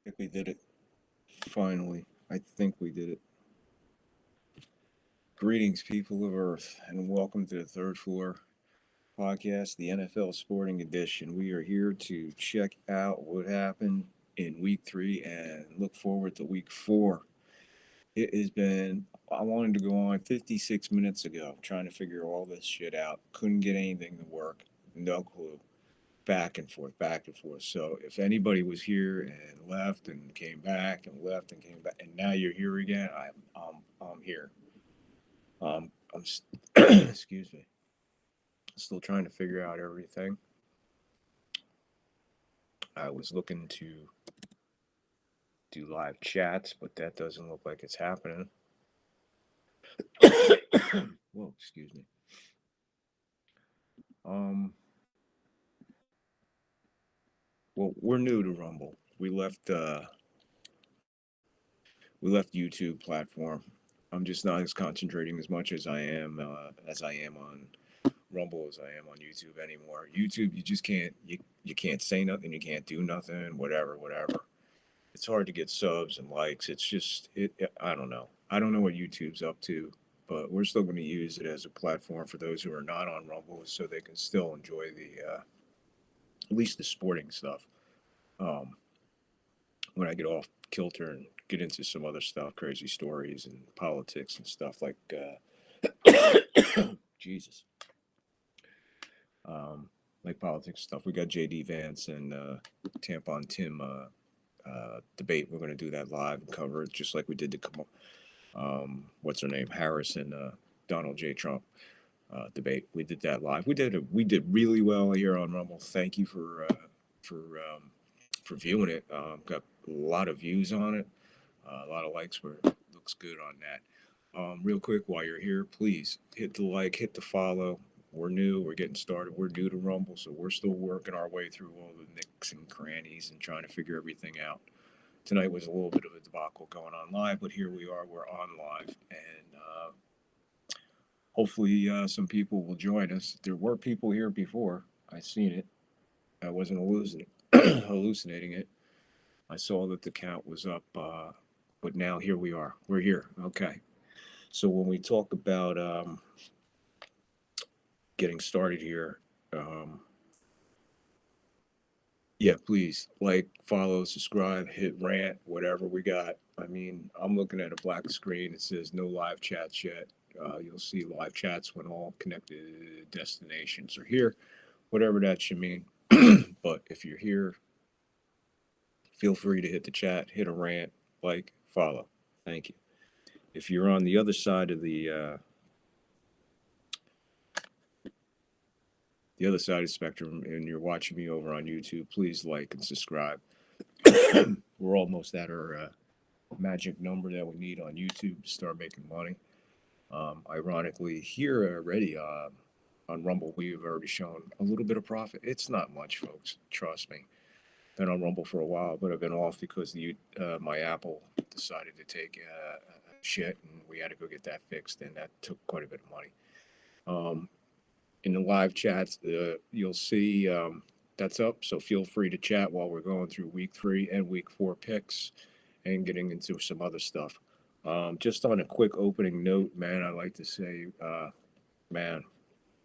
think we did it. Finally. I think we did it. Greetings, people of Earth, and welcome to the Third Floor Podcast, the NFL Sporting Edition. We are here to check out what happened in week 3 and look forward to week 4. It has been, I wanted to go on 56 minutes ago trying to figure all this shit out. Couldn't get anything to work. No clue. Back and forth, back and forth. So if anybody was here and left and came back and left and came back, and now you're here again, I'm here. I'm excuse me. Still trying to figure out everything. I was looking to do live chats, but that doesn't look like it's happening. Whoa, excuse me. Um, well, we're new to Rumble. We left YouTube platform. I'm just not as concentrating as much as I am on Rumble as I am on YouTube anymore. YouTube, you just can't, you can't say nothing, you can't do nothing, whatever. It's hard to get subs and likes. It's just I don't know. I don't know what YouTube's up to, but we're still going to use it as a platform for those who are not on Rumble, so they can still enjoy the at least the sporting stuff. Um, when I get off kilter and get into some other stuff, crazy stories and politics and stuff like Jesus, like politics stuff. We got JD Vance and Tampon Tim debate. We're going to do that live and cover it just like we did the what's her name, Harris and Donald J. Trump debate. We did that live. We did really well here on Rumble. Thank you for for viewing it. Got a lot of views on it. A lot of likes. Were looks good on that. Real quick, while you're here, please hit the like, hit the follow. We're new. We're getting started. We're new to Rumble, so we're still working our way through all the nicks and crannies and trying to figure everything out. Tonight was a little bit of a debacle going on live, but here we are. We're on live, and hopefully some people will join us. There were people here before. I seen it. I wasn't hallucinating it. I saw that the count was up, but now here we are. We're here. Okay. So when we talk about getting started here, um, yeah, please like, follow, subscribe, hit rant, whatever we got. I mean, I'm looking at a black screen. It says no live chats yet. You'll see live chats when all connected destinations are here, whatever that should mean. But if you're here, feel free to hit the chat, hit a rant, like, follow. Thank you. If you're on the other side of the other side of the spectrum and you're watching me over on YouTube, please like and subscribe. We're almost at our magic number that we need on YouTube to start making money. Ironically, here already on Rumble, we've already shown a little bit of profit. It's not much, folks. Trust me. Been on Rumble for a while, but I've been off because my Apple decided to take shit, and we had to go get that fixed, and that took quite a bit of money. In the live chats, you'll see that's up, so feel free to chat while we're going through week 3 and week 4 picks and getting into some other stuff. Just on a quick opening note, man, I'd like to say, man,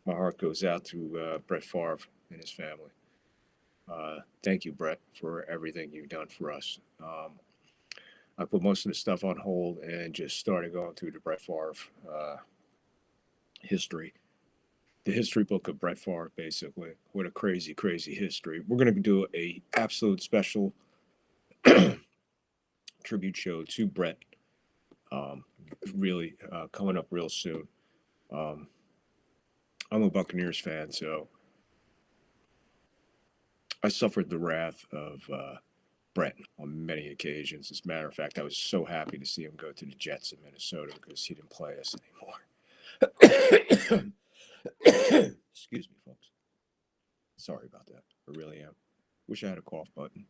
my heart goes out to Brett Favre and his family. Thank you, Brett, for everything you've done for us. I put most of the stuff on hold and just started going through the Brett Favre history, the history book of Brett Favre, basically. What a crazy, crazy history. We're going to do a absolute special tribute show to Brett, really coming up real soon. Um, I'm a Buccaneers fan, so I suffered the wrath of Brett on many occasions. As a matter of fact, I was so happy to see him go to the Jets in Minnesota because he didn't play us anymore. Excuse me, folks. Sorry about that. I really am. Wish I had a cough button,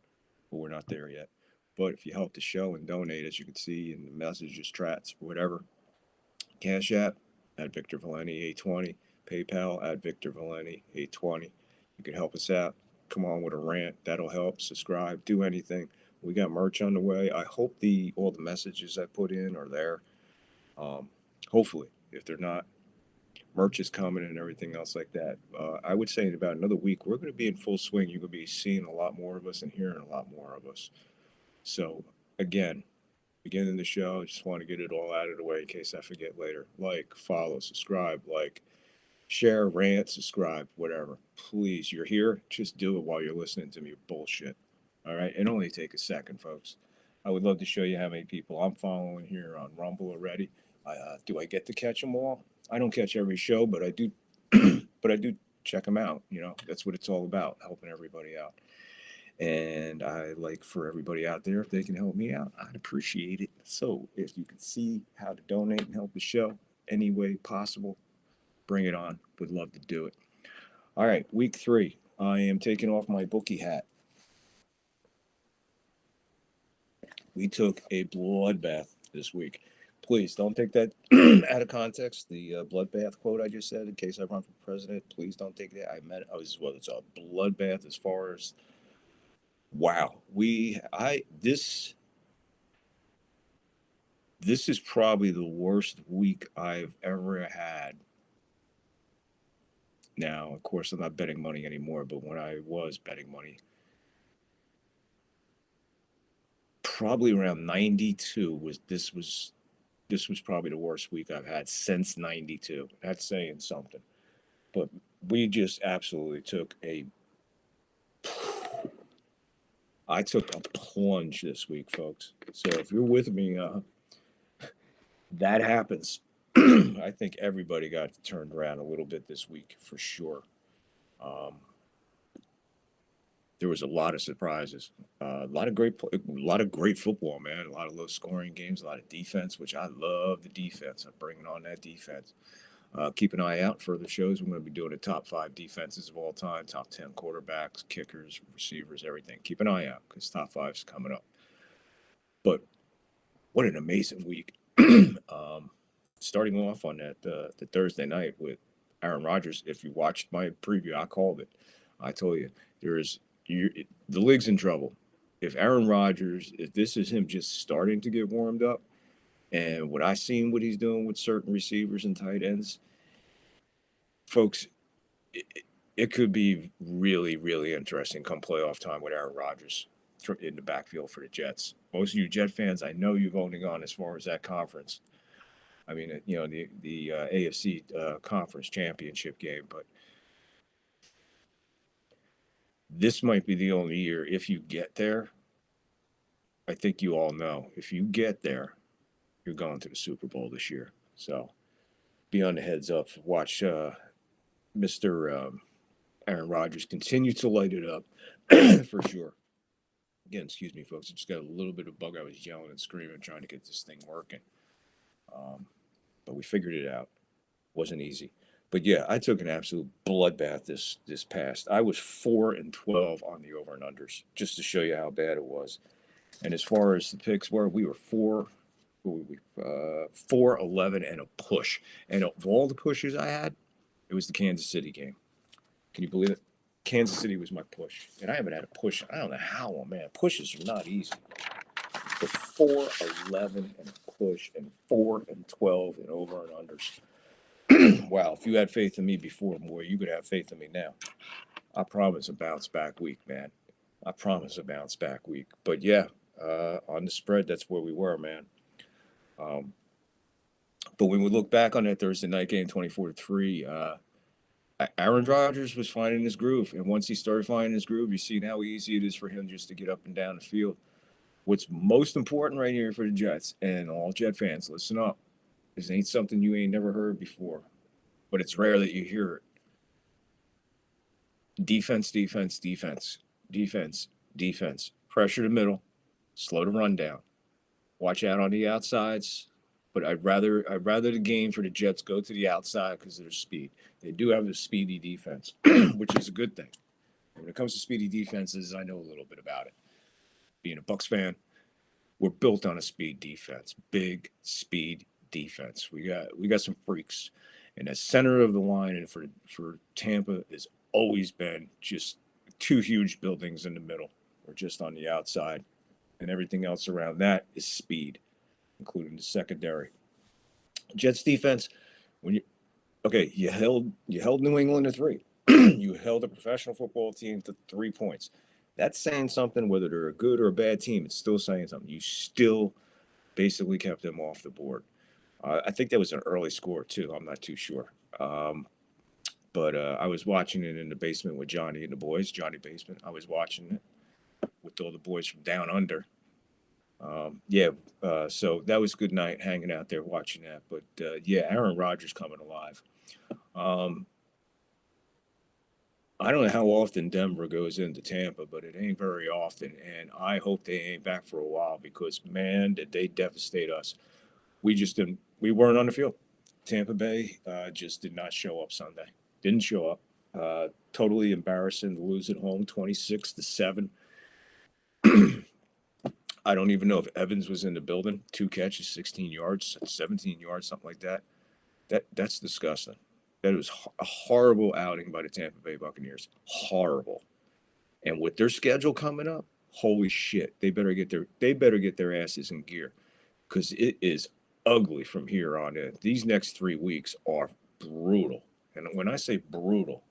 but we're not there yet. But if you help the show and donate, as you can see in the messages, trats, whatever, Cash App at Victor Valenti 820, PayPal at Victor Valenti 820. You can help us out. Come on with a rant. That'll help. Subscribe. Do anything. We got merch on the way. I hope all the messages I put in are there. Hopefully, if they're not, merch is coming and everything else like that. I would say in about another week, we're going to be in full swing. You're going to be seeing a lot more of us and hearing a lot more of us. So, again, beginning the show, I just want to get it all out of the way in case I forget later. Like, follow, subscribe, share, rant, subscribe, whatever. Please, you're here. Just do it while you're listening to me bullshit. All right? It only take a second, folks. I would love to show you how many people I'm following here on Rumble already. Do I get to catch them all? I don't catch every show, but I do. But I do check them out. That's what it's all about, helping everybody out. And I like for everybody out there, if they can help me out, I'd appreciate it. So if you can see how to donate and help the show any way possible, bring it on. Would love to do it. All right, week 3. I am taking off my bookie hat. We took a bloodbath this week. Please don't take that out of context. The bloodbath quote I just said, in case I run for president, please don't take that. It's a bloodbath as far as, wow. This is probably the worst week I've ever had. Now, of course, I'm not betting money anymore, but when I was betting money, probably around 92 was probably the worst week I've had since 92. That's saying something. But we just absolutely I took a plunge this week, folks. So if you're with me, that happens. I think everybody got turned around a little bit this week for sure. There was a lot of surprises, a lot of great football, man. A lot of low-scoring games, a lot of defense, which I love. The defense, I'm bringing on that defense. Keep an eye out for the shows. We're going to be doing the top 5 defenses of all time, top 10 quarterbacks, kickers, receivers, everything. Keep an eye out because top 5's coming up. But what an amazing week! Starting off on that the Thursday night with Aaron Rodgers. If you watched my preview, I called it. I told you the league's in trouble. If Aaron Rodgers, if this is him just starting to get warmed up, and what he's doing with certain receivers and tight ends, folks, it could be really, really interesting come playoff time with Aaron Rodgers in the backfield for the Jets. Most of you Jet fans, I know you've only gone as far as that conference. I mean, the AFC conference championship game, but this might be the only year. If you get there, I think you all know, if you get there, you're going to the Super Bowl this year. So be on the heads up. Watch Mr. Aaron Rodgers continue to light it up for sure. Again, excuse me, folks. I just got a little bit of bug. I was yelling and screaming, trying to get this thing working. But we figured it out. Wasn't easy. But yeah, I took an absolute bloodbath this past. I was 4-12 on the over and unders, just to show you how bad it was. And as far as the picks were, we were 4-11 and a push. And of all the pushes I had, it was the Kansas City game. Can you believe it? Kansas City was my push. And I haven't had a push. I don't know how, man. Pushes are not easy. But 4-11 and a push and 4-12 and over and unders. Wow, if you had faith in me before, boy, you could have faith in me now. I promise a bounce back week, man. I promise a bounce back week. But yeah, on the spread, that's where we were, man. But when we look back on that Thursday night game, 24-3, Aaron Rodgers was finding his groove. And once he started finding his groove, you see how easy it is for him just to get up and down the field. What's most important right here for the Jets, and all Jet fans, listen up. This ain't something you ain't never heard before, but it's rare that you hear it. Defense, defense, defense, defense, defense. Pressure the middle, slow the run down. Watch out on the outsides, but I'd rather the game for the Jets go to the outside because of their speed. They do have a speedy defense, which is a good thing. When it comes to speedy defenses, I know a little bit about it. Being a Bucs fan, we're built on a speed defense, big speed defense. We got some freaks, and the center of the line and for Tampa has always been just 2 huge buildings in the middle or just on the outside. and everything else around that is speed, including the secondary. Jets defense, when you held New England to 3. You held a professional football team to 3 points. That's saying something, whether they're a good or a bad team. It's still saying something. You still basically kept them off the board. I think that was an early score too. I'm not too sure. But I was watching it in the basement with Johnny and the boys. Johnny Basement. I was watching it with all the boys from down under. So that was a good night hanging out there watching that. But Aaron Rodgers coming alive. I don't know how often Denver goes into Tampa, but it ain't very often. And I hope they ain't back for a while because, man, did they devastate us. We just didn't. We weren't on the field. Tampa Bay just did not show up Sunday. Didn't show up. Totally embarrassing to lose at home, 26-7. I don't even know if Evans was in the building. 2 catches, 16 yards, 17 yards, something like that. That's disgusting. That was a horrible outing by the Tampa Bay Buccaneers. Horrible. And with their schedule coming up, holy shit, they better get their asses in gear because it is ugly from here on in. These next 3 weeks are brutal. And when I say brutal,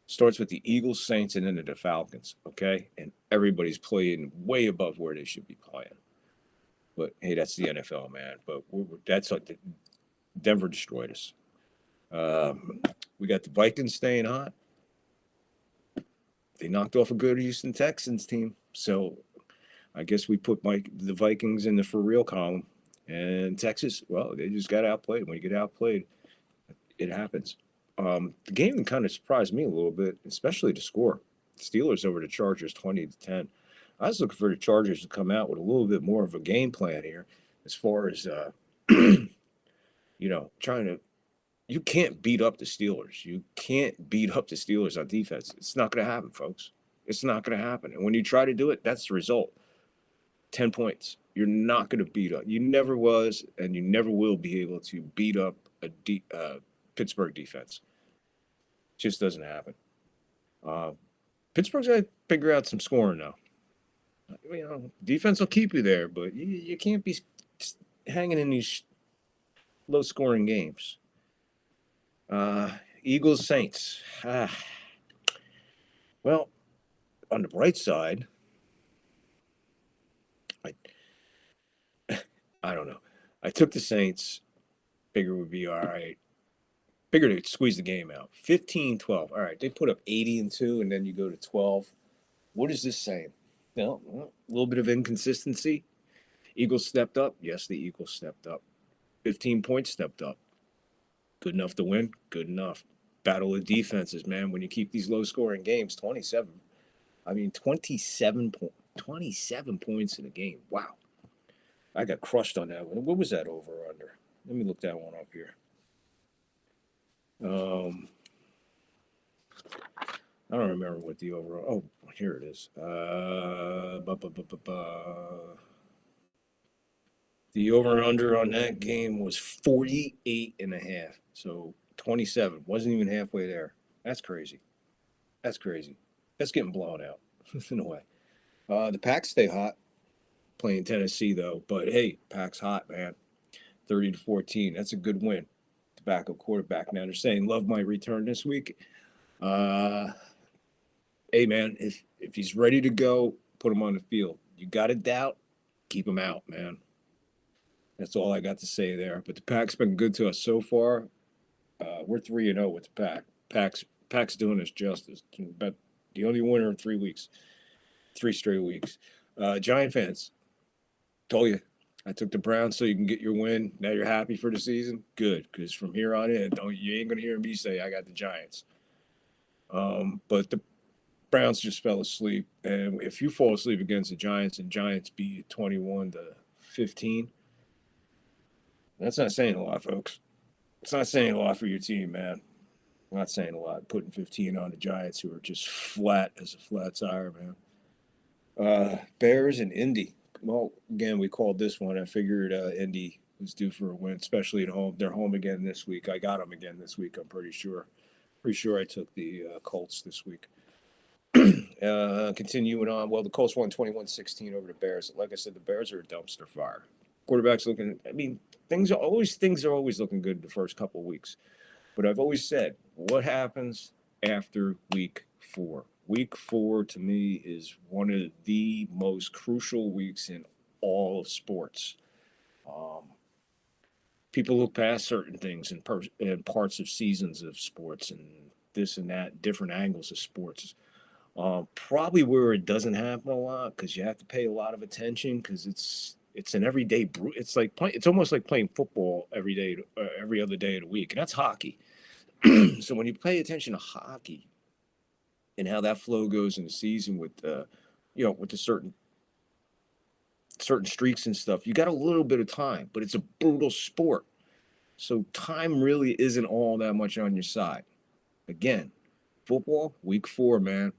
starts with the Eagles, Saints, and then the Falcons, okay? And everybody's playing way above where they should be playing. But, hey, that's the NFL, man. But that's like Denver destroyed us. We got the Vikings staying hot. They knocked off a good Houston Texans team. So I guess we put the Vikings in the for real column. And Texas, well, they just got outplayed. When you get outplayed, it happens. The game kind of surprised me a little bit, especially the score. Steelers over the Chargers 20-10. I was looking for the Chargers to come out with a little bit more of a game plan here as far as, trying to. You can't beat up the Steelers. You can't beat up the Steelers on defense. It's not going to happen, folks. It's not going to happen. And when you try to do it, that's the result. 10 points. You're not going to beat up. You never was, and you never will be able to beat up a Pittsburgh defense. Just doesn't happen. Pittsburgh's got to figure out some scoring now. Defense will keep you there, but you can't be hanging in these low-scoring games. Eagles, Saints. Well, on the bright side, I don't know. I took the Saints. Figured would be all right. Figured they'd squeeze the game out. 15-12. All right, they put up 80-2, and then you go to 12. What is this saying? A little bit of inconsistency. Eagles stepped up. Yes, the Eagles stepped up. 15 points stepped up. Good enough to win? Good enough. Battle of defenses, man. When you keep these low-scoring games, 27 points in a game. Wow. I got crushed on that one. What was that over or under? Let me look that one up here. I don't remember what the overall. Oh, here it is. The over and under on that game was 48.5. So 27. Wasn't even halfway there. That's crazy. That's getting blown out in a way. The Packs stay hot. Playing Tennessee, though. But, hey, Packs hot, man. 30-14. That's a good win. The backup quarterback. Now, they're saying Love might return this week. Hey, man, if he's ready to go, put him on the field. You got a doubt, keep him out, man. That's all I got to say there. But the Pack's been good to us so far. We're 3-0 with the Pack. Pack's doing us justice. But the only winner in 3 weeks. 3 straight weeks. Giant fans, told you. I took the Browns so you can get your win. Now you're happy for the season? Good, because from here on in, you ain't going to hear me say I got the Giants. But the Browns just fell asleep. And if you fall asleep against the Giants and Giants beat 21-15, that's not saying a lot, folks. It's not saying a lot for your team, man. Not saying a lot. Putting 15 on the Giants, who are just flat as a flat tire, man. Bears and Indy. Well, again, we called this one. I figured Indy was due for a win, especially at home. They're home again this week. I got them again this week, I'm pretty sure. Pretty sure I took the Colts this week. Continuing on, well, the Colts won 21-16 over the Bears. Like I said, the Bears are a dumpster fire. Quarterback's looking. I mean, things are always looking good the first couple of weeks. But I've always said, what happens after week 4? Week 4 to me is one of the most crucial weeks in all of sports. People look past certain things in parts of seasons of sports and this and that, different angles of sports. Probably where it doesn't happen a lot because you have to pay a lot of attention because it's an everyday. It's like it's almost like playing football every day, every other day of the week, and that's hockey. So when you pay attention to hockey and how that flow goes in the season with with the certain streaks and stuff, you got a little bit of time, but it's a brutal sport. So time really isn't all that much on your side. Again, football, week 4, man.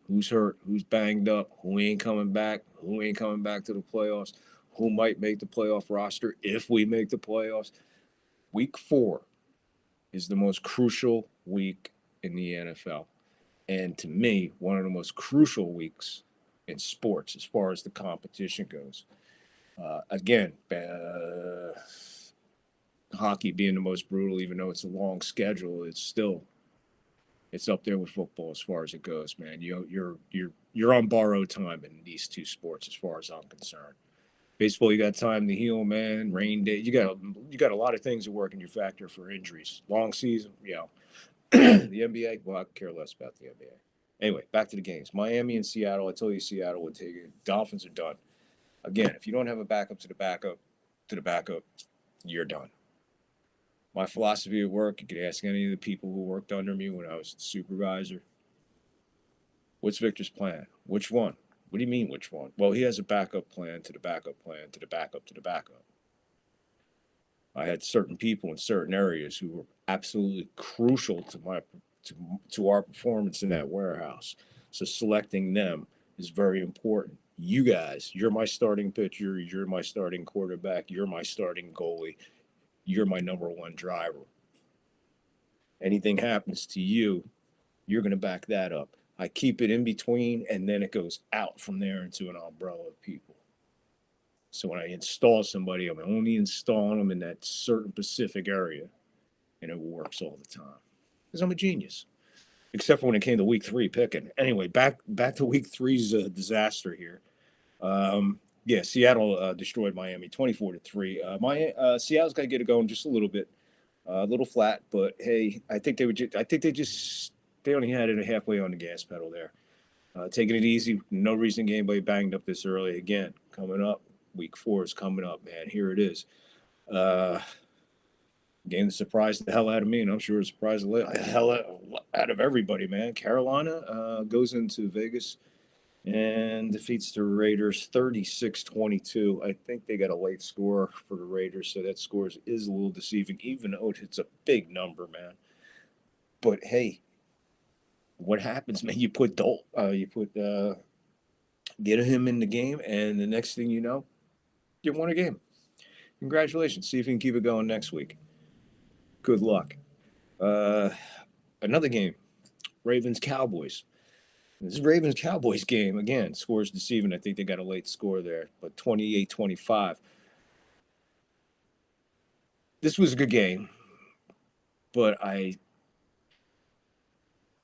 Who's hurt? Who's banged up? Who ain't coming back? Who ain't coming back to the playoffs? Who might make the playoff roster if we make the playoffs? Week 4 is the most crucial week in the NFL. And to me, one of the most crucial weeks in sports as far as the competition goes. Again, hockey being the most brutal, even though it's a long schedule, it's up there with football as far as it goes, man. You're on borrowed time in these two sports as far as I'm concerned. Baseball, you got time to heal, man. Rain day, you got a lot of things that work in your factor for injuries. Long season, yeah. The NBA, well, I care less about the NBA. Anyway, back to the games. Miami and Seattle. I told you Seattle would take it. Dolphins are done. Again, if you don't have a backup to the backup to the backup, you're done. My philosophy at work, you could ask any of the people who worked under me when I was the supervisor. What's Victor's plan? Which one? What do you mean, which one? Well, he has a backup plan to the backup plan to the backup to the backup. I had certain people in certain areas who were absolutely crucial to our performance in that warehouse. So selecting them is very important. You guys, you're my starting pitcher, you're my starting quarterback, you're my starting goalie, you're my number one driver. Anything happens to you, you're going to back that up. I keep it in between, and then it goes out from there into an umbrella of people. So when I install somebody, I'm only installing them in that certain specific area, and it works all the time. Because I'm a genius. Except for when it came to week 3 picking. Anyway, back to week 3's disaster here. Seattle destroyed Miami 24-3. Seattle's got to get it going just a little bit, a little flat, but hey, I think they only had it halfway on the gas pedal there. Taking it easy, no reason to get anybody banged up this early. Again, coming up, week 4 is coming up, man. Here it is. Game that surprised the hell out of me, and I'm sure it surprised the hell out of everybody, man. Carolina goes into Vegas and defeats the Raiders 36-22. I think they got a late score for the Raiders, so that score is a little deceiving, even though it hits a big number, man. But hey, what happens, man? You put get him in the game, and the next thing you know, you won a game. Congratulations. See if you can keep it going next week. Good luck. Another game, Ravens-Cowboys. This Ravens-Cowboys game, again, scores deceiving. I think they got a late score there, but 28-25. This was a good game, but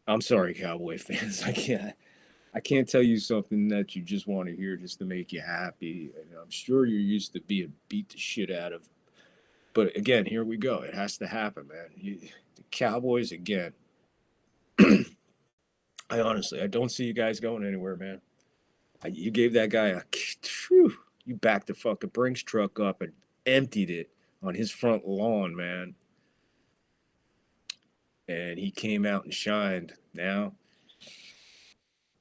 I'm sorry, Cowboy fans. I can't tell you something that you just want to hear just to make you happy. And I'm sure you're used to being beat the shit out of. But again, here we go. It has to happen, man. The Cowboys, again. I don't see you guys going anywhere, man. You gave that guy you backed the fucking Brinks truck up and emptied it on his front lawn, man. And he came out and shined. Now,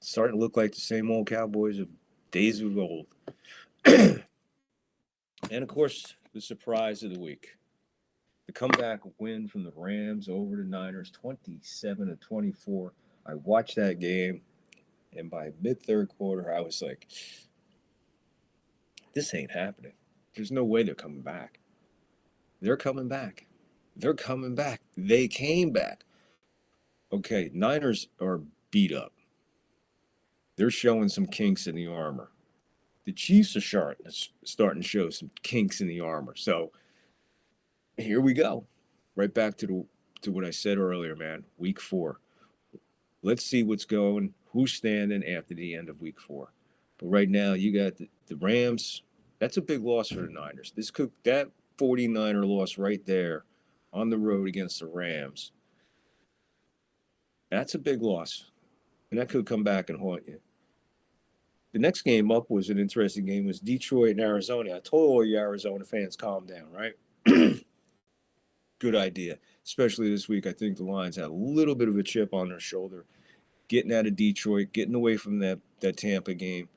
starting to look like the same old Cowboys of days of old. And of course, the surprise of the week. The comeback win from the Rams over the Niners, 27-24. I watched that game, and by mid-third quarter, I was like, this ain't happening. There's no way they're coming back. They're coming back. They're coming back. They came back. Okay, Niners are beat up. They're showing some kinks in the armor. The Chiefs are starting to show some kinks in the armor. So here we go. Right back to what I said earlier, man. Week 4. Let's see what's going, who's standing after the end of week 4. But right now, you got the Rams. That's a big loss for the Niners. That 49er loss right there on the road against the Rams. That's a big loss. And that could come back and haunt you. The next game up was an interesting game. It was Detroit and Arizona. I told all you Arizona fans, calm down, right? Good idea. Especially this week. I think the Lions had a little bit of a chip on their shoulder. Getting out of Detroit, getting away from that Tampa game,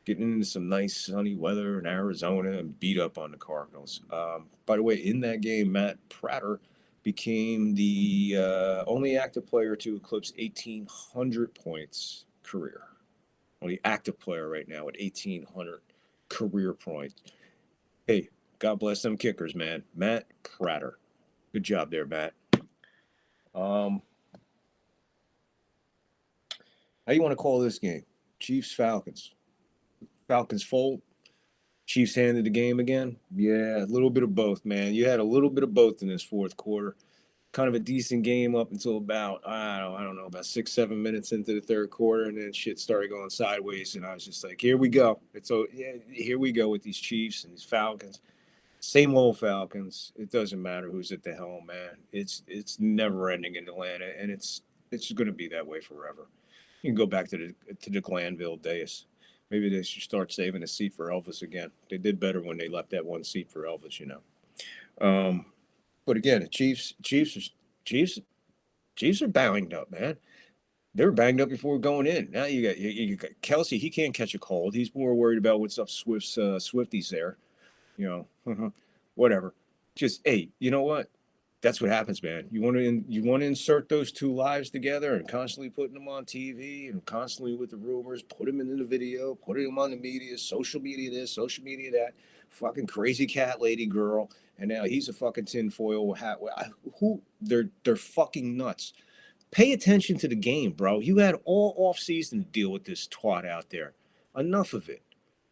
getting into some nice sunny weather in Arizona and beat up on the Cardinals. By the way, in that game, Matt Prater became the only active player to eclipse 1,800 points career. Only active player right now at 1,800 career points. Hey, God bless them kickers, man. Matt Prater. Good job there, Matt. How you want to call this game? Chiefs-Falcons. Falcons fold. Chiefs handed the game again. Yeah, a little bit of both, man. You had a little bit of both in this fourth quarter. Kind of a decent game up until about, I don't know, about 6-7 minutes into the third quarter, and then shit started going sideways, and I was just like, here we go. Here we go with these Chiefs and these Falcons. Same old Falcons. It doesn't matter who's at the helm, man. It's never ending in Atlanta, and it's going to be that way forever. You can go back to the Glanville days. Maybe they should start saving a seat for Elvis again. They did better when they left that one seat for Elvis, you know. But again, the Chiefs are banged up, man. They were banged up before going in. Now you got Kelsey. He can't catch a cold. He's more worried about what's up Swifties there. You know, whatever. Just hey, you know what? That's what happens, man. You want to insert those two lives together and constantly putting them on TV and constantly with the rumors, put them in the video, putting them on the media, social media this, social media that, fucking crazy cat lady girl, and now he's a fucking tinfoil hat. They're fucking nuts. Pay attention to the game, bro. You had all off season to deal with this twat out there. Enough of it.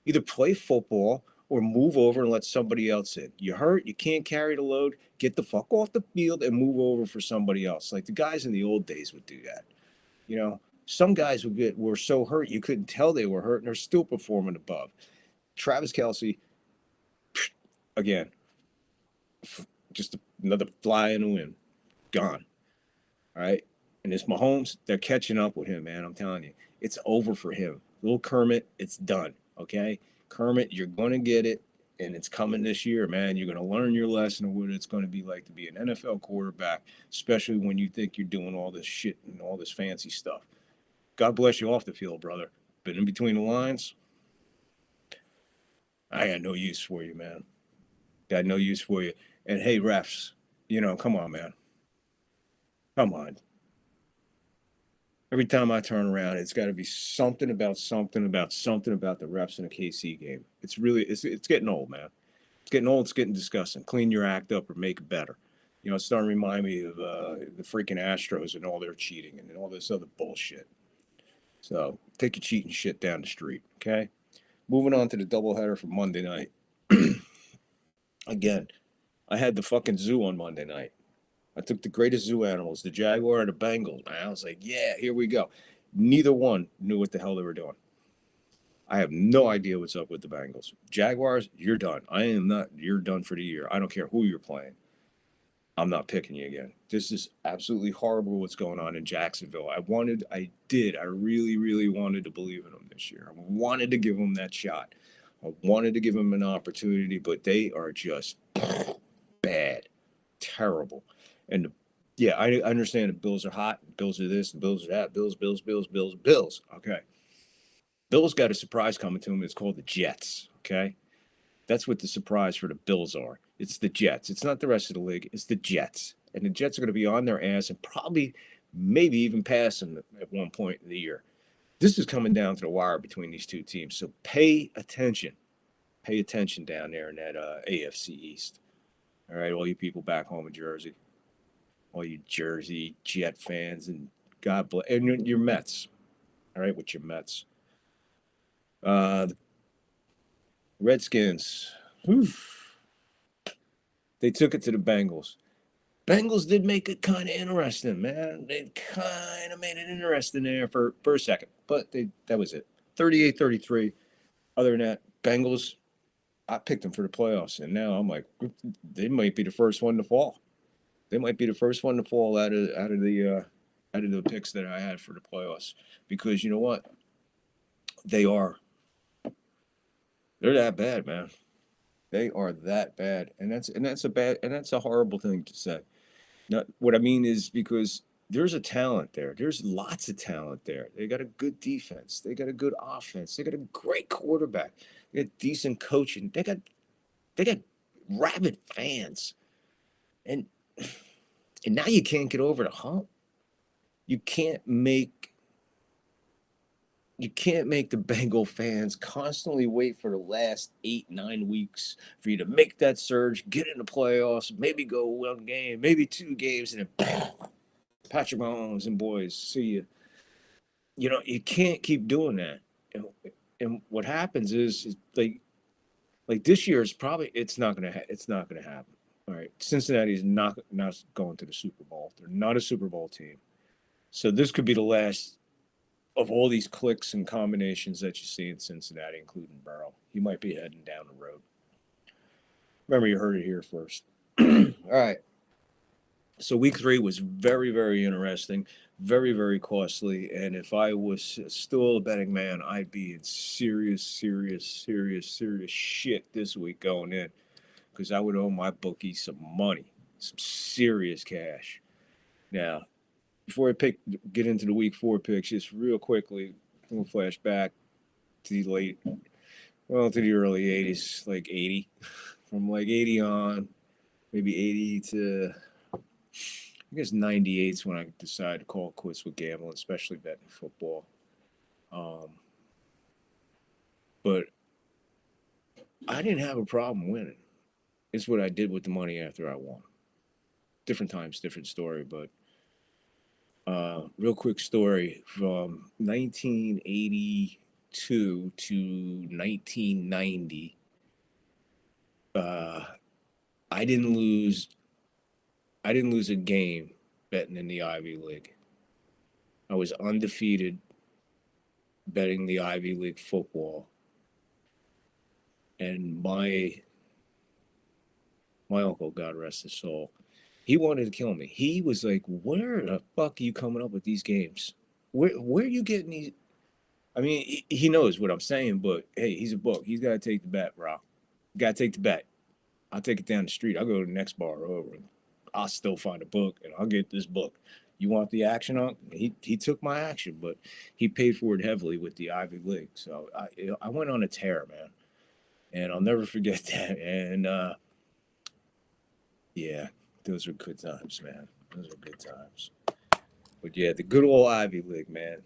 Either play football or move over and let somebody else in. You hurt, you can't carry the load, get the fuck off the field and move over for somebody else. Like the guys in the old days would do that. You know, some guys were so hurt you couldn't tell they were hurt and they're still performing above. Travis Kelce, again, just another fly in the wind, gone. All right. And it's Mahomes, they're catching up with him, man. I'm telling you, it's over for him. Little Kermit, it's done. Okay. Kermit, you're going to get it, and it's coming this year, man. You're going to learn your lesson of what it's going to be like to be an NFL quarterback, especially when you think you're doing all this shit and all this fancy stuff. God bless you off the field, brother. But in between the lines, I got no use for you, man. Got no use for you. And hey, refs, come on, man. Come on. Every time I turn around, it's got to be something about the refs in a KC game. It's getting old, man. It's getting old. It's getting disgusting. Clean your act up or make it better. It's starting to remind me of the freaking Astros and all their cheating and all this other bullshit. So take your cheating shit down the street, okay? Moving on to the doubleheader for Monday night. Again, I had the fucking zoo on Monday night. I took the greatest zoo animals, the Jaguar and the Bengals. And I was like, yeah, here we go. Neither one knew what the hell they were doing. I have no idea what's up with the Bengals. Jaguars, you're done. You're done for the year. I don't care who you're playing. I'm not picking you again. This is absolutely horrible what's going on in Jacksonville. I really, really wanted to believe in them this year. I wanted to give them that shot. I wanted to give them an opportunity, but they are just bad, terrible. And yeah, I understand the Bills are hot, Bills are this, the Bills are that, Bills. Okay. Bills got a surprise coming to them. It's called the Jets. Okay. That's what the surprise for the Bills are. It's the Jets. It's not the rest of the league. It's the Jets. And the Jets are going to be on their ass and probably, maybe even pass them at one point in the year. This is coming down to the wire between these two teams. So pay attention. Pay attention down there in that AFC East. All right, all you people back home in Jersey. All you Jersey Jet fans and God bless. And your Mets. All right, with your Mets. The Redskins. Whew, they took it to the Bengals. Bengals did make it kind of interesting, man. They kind of made it interesting there for a second, but that was it. 38-33. Other than that, Bengals, I picked them for the playoffs, and now I'm like, they might be the first one to fall. They might be the first one to fall out of the picks that I had for the playoffs, because you know what? They are. They're that bad, man. They are that bad, and that's a horrible thing to say. Not what I mean is because there's a talent there. There's lots of talent there. They got a good defense. They got a good offense. They got a great quarterback. They got decent coaching. They got rabid fans, and and now you can't get over the hump. You can't make the Bengal fans constantly wait for the last 8-9 weeks for you to make that surge, get in the playoffs, maybe go one game, maybe two games, and then bam, Patrick Mahomes and boys, see you. You know, you can't keep doing that. And what happens is like this year is probably it's not gonna happen. All right, Cincinnati's not going to the Super Bowl. They're not a Super Bowl team. So this could be the last of all these clicks and combinations that you see in Cincinnati, including Burrow. He might be heading down the road. Remember, you heard it here first. All right. So week 3 was very, very interesting, very, very costly. And if I was still a betting man, I'd be in serious shit this week going in, because I would owe my bookie some money, some serious cash. Now, before I get into the week 4 picks, just real quickly, we'll flash back to the early 80s, like 80. From like 80 on, maybe 80 to, I guess 98 is when I decided to call quits with gambling, especially betting football. But I didn't have a problem winning. It's what I did with the money after I won. Different times, different story, but real quick story from 1982 to 1990. I didn't lose a game betting in the Ivy League. I was undefeated betting the Ivy League football. And my uncle, God rest his soul, he wanted to kill me. He was like, "Where the fuck are you coming up with these games? Where are you getting these?" I mean, he knows what I'm saying, but hey, he's a book. He's got to take the bet, bro. Got to take the bet. I'll take it down the street. I'll go to the next bar over. I'll still find a book, and I'll get this book. You want the action on? He took my action, but he paid for it heavily with the Ivy League. So I went on a tear, man, and I'll never forget that. And yeah, those were good times, man. Those were good times. But yeah, the good old Ivy League, man.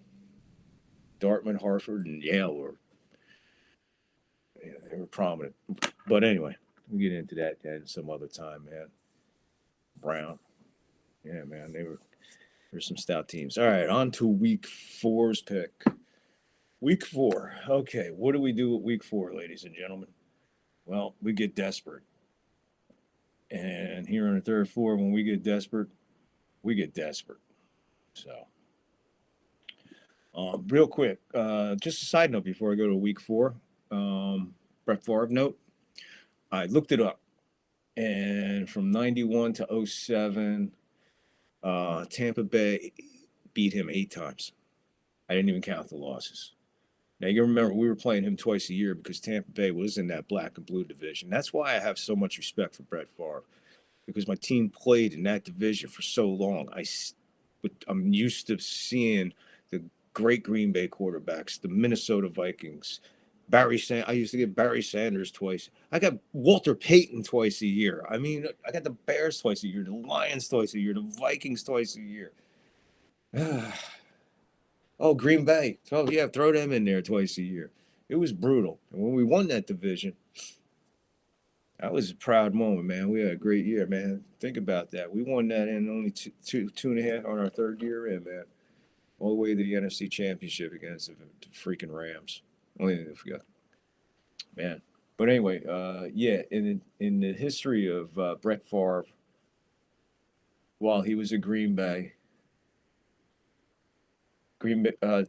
Dartmouth, Hartford, and Yale they were prominent. But anyway, we'll get into that at some other time, man. Brown. Yeah, man, there's some stout teams. All right, on to week 4's pick. Week 4. Okay, what do we do with week 4, ladies and gentlemen? Well, we get desperate. And here on the third floor, when we get desperate, we get desperate. So, real quick, just a side note before I go to week 4, Brett Favre note. I looked it up, and from 91 to 07, Tampa Bay beat him 8 times. I didn't even count the losses. Now, you remember we were playing him twice a year because Tampa Bay was in that black and blue division. That's why I have so much respect for Brett Favre, because my team played in that division for so long. I'm used to seeing the great Green Bay quarterbacks, the Minnesota Vikings, I used to get Barry Sanders twice. I got Walter Payton twice a year. I mean, I got the Bears twice a year, the Lions twice a year, the Vikings twice a year. Oh, Green Bay. Oh, yeah, throw them in there twice a year. It was brutal. And when we won that division, that was a proud moment, man. We had a great year, man. Think about that. We won that in only two and a half on our third year in, man. All the way to the NFC Championship against the freaking Rams. Only thing I forgot, man. But anyway, yeah, in the history of Brett Favre, while he was at Green Bay,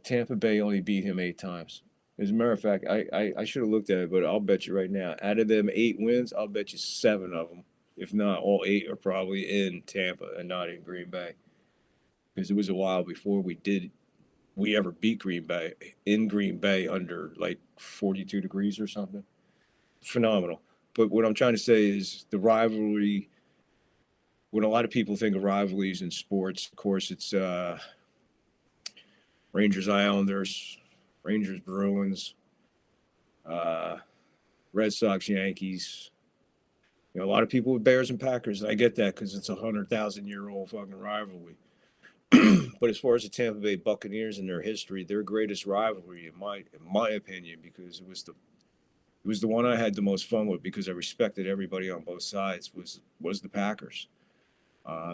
Tampa Bay only beat him 8 times. As a matter of fact, I should have looked at it, but I'll bet you right now, out of them 8 wins, I'll bet you 7 of them, if not all 8, are probably in Tampa and not in Green Bay. Because it was a while before we ever beat Green Bay in Green Bay under like 42 degrees or something. Phenomenal. But what I'm trying to say is the rivalry. When a lot of people think of rivalries in sports, of course, it's Rangers Islanders, Rangers Bruins, uh, Red Sox Yankees. You know, a lot of people with Bears and Packers. And I get that because it's 100,000-year-old fucking rivalry. But as far as the Tampa Bay Buccaneers and their history, their greatest rivalry, in my opinion, because it was the one I had the most fun with because I respected everybody on both sides, was the Packers.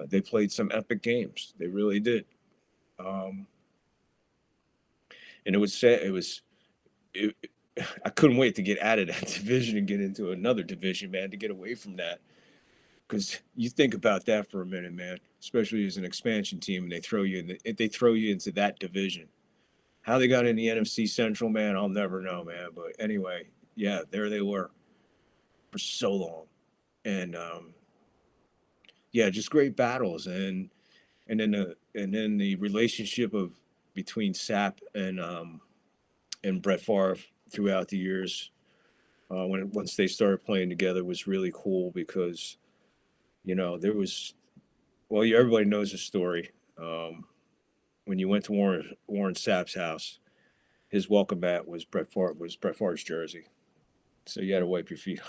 They played some epic games. They really did. Um, and it was sad. It, I couldn't wait to get out of that division and get into another division, man, to get away from that. Because you think about that for a minute, man, especially as an expansion team, and they throw you into that division. How they got in the NFC Central, man, I'll never know, man. But anyway, yeah, there they were for so long, and yeah, just great battles, and then the relationship of between Sap and Brett Favre throughout the years, once they started playing together, was really cool because there was, well, everybody knows the story. When you went to Warren Sapp's house, his welcome mat was Brett Favre's jersey, so you had to wipe your feet,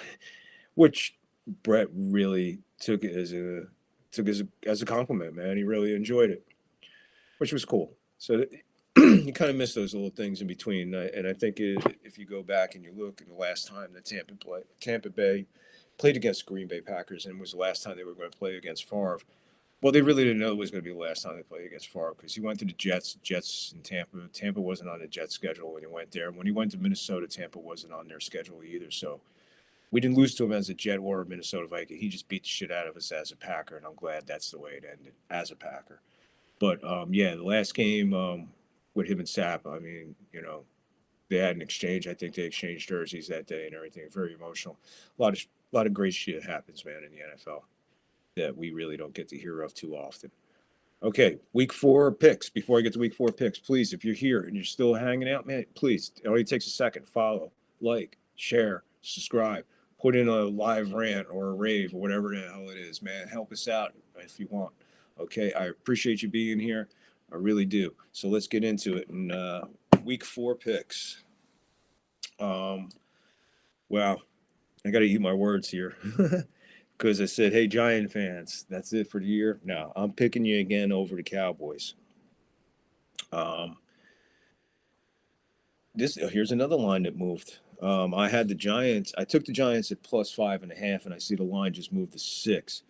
which Brett really took as a compliment, man. He really enjoyed it, which was cool. So you kind of miss those little things in between, and I think if you go back and you look at the last time that Tampa Bay played against Green Bay Packers, and was the last time they were going to play against Favre. Well, they really didn't know it was going to be the last time they played against Favre because he went to the Jets and Tampa. Tampa wasn't on the Jets schedule when he went there. And when he went to Minnesota, Tampa wasn't on their schedule either. So we didn't lose to him as a Jet or a Minnesota Viking. He just beat the shit out of us as a Packer, and I'm glad that's the way it ended as a Packer. But yeah, the last game with him and Sapp, I mean, they had an exchange. I think they exchanged jerseys that day and everything. Very emotional. A lot of great shit happens, man, in the NFL that we really don't get to hear of too often. Okay, week 4 picks. Before I get to week 4 picks, please, if you're here and you're still hanging out, man, please, it only takes a second. Follow, like, share, subscribe, put in a live rant or a rave or whatever the hell it is, man. Help us out if you want. Okay, I appreciate you being here. I really do. So let's get into it. And week 4 picks. Um, wow, I got to eat my words here. Because I said, hey, Giant fans, that's it for the year. No, I'm picking you again over the Cowboys. Um, here's another line that moved. I had the Giants. I took the Giants at +5.5, and I see the line just moved to 6.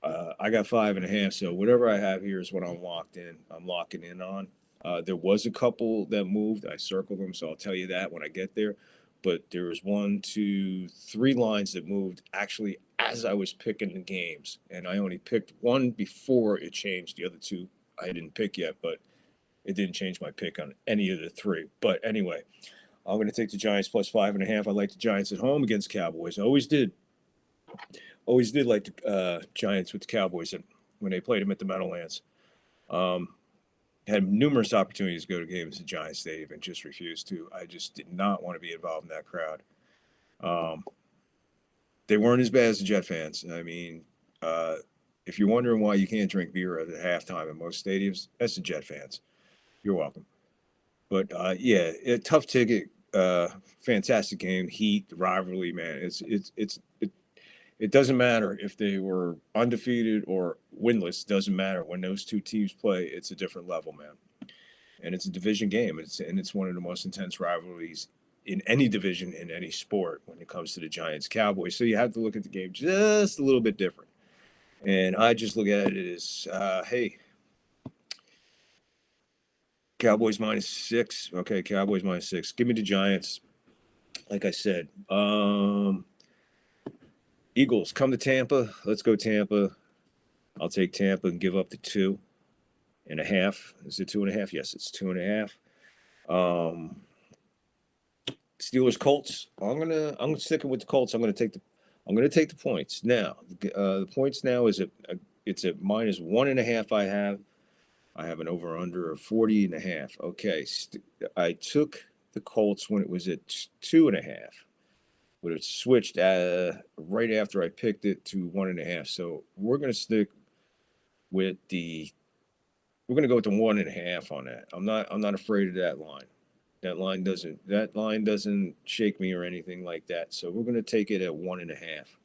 I got 5.5, so whatever I have here is what I'm locked in. I'm locking in on. There was a couple that moved. I circled them, so I'll tell you that when I get there. But there was 1, 2, 3 lines that moved actually as I was picking the games, and I only picked one before it changed. The other 2 I didn't pick yet, but it didn't change my pick on any of the 3. But anyway, I'm going to take the Giants +5.5. I like the Giants at home against Cowboys. I always did. Always did like the Giants with the Cowboys when they played them at the Meadowlands. Um, had numerous opportunities to go to games at Giants Stadium and just refused to. I just did not want to be involved in that crowd. Um, they weren't as bad as the Jet fans. I mean, if you're wondering why you can't drink beer at halftime in most stadiums, that's the Jet fans. You're welcome. But yeah, a tough ticket. Fantastic game. Heat, the rivalry, man. It doesn't matter if they were undefeated or winless. It doesn't matter when those 2 teams play. It's a different level, man. And it's a division game. It's one of the most intense rivalries in any division in any sport when it comes to the Giants Cowboys. So you have to look at the game just a little bit different. And I just look at it as, hey, Cowboys -6. Okay, Cowboys -6. Give me the Giants. Like I said, Eagles come to Tampa. Let's go Tampa. I'll take Tampa and give up the 2.5. Is it 2.5? Yes, it's 2.5. Steelers Colts. I'm sticking with the Colts. I'm gonna take the points now. The points now is it's at -1.5. I have an over under of 40.5. Okay, I took the Colts when it was at 2.5, but it switched right after I picked it to 1.5. So we're gonna stick with the we're gonna go with the 1.5 on that. I'm not afraid of that line. That line doesn't shake me or anything like that. So we're gonna take it at 1.5.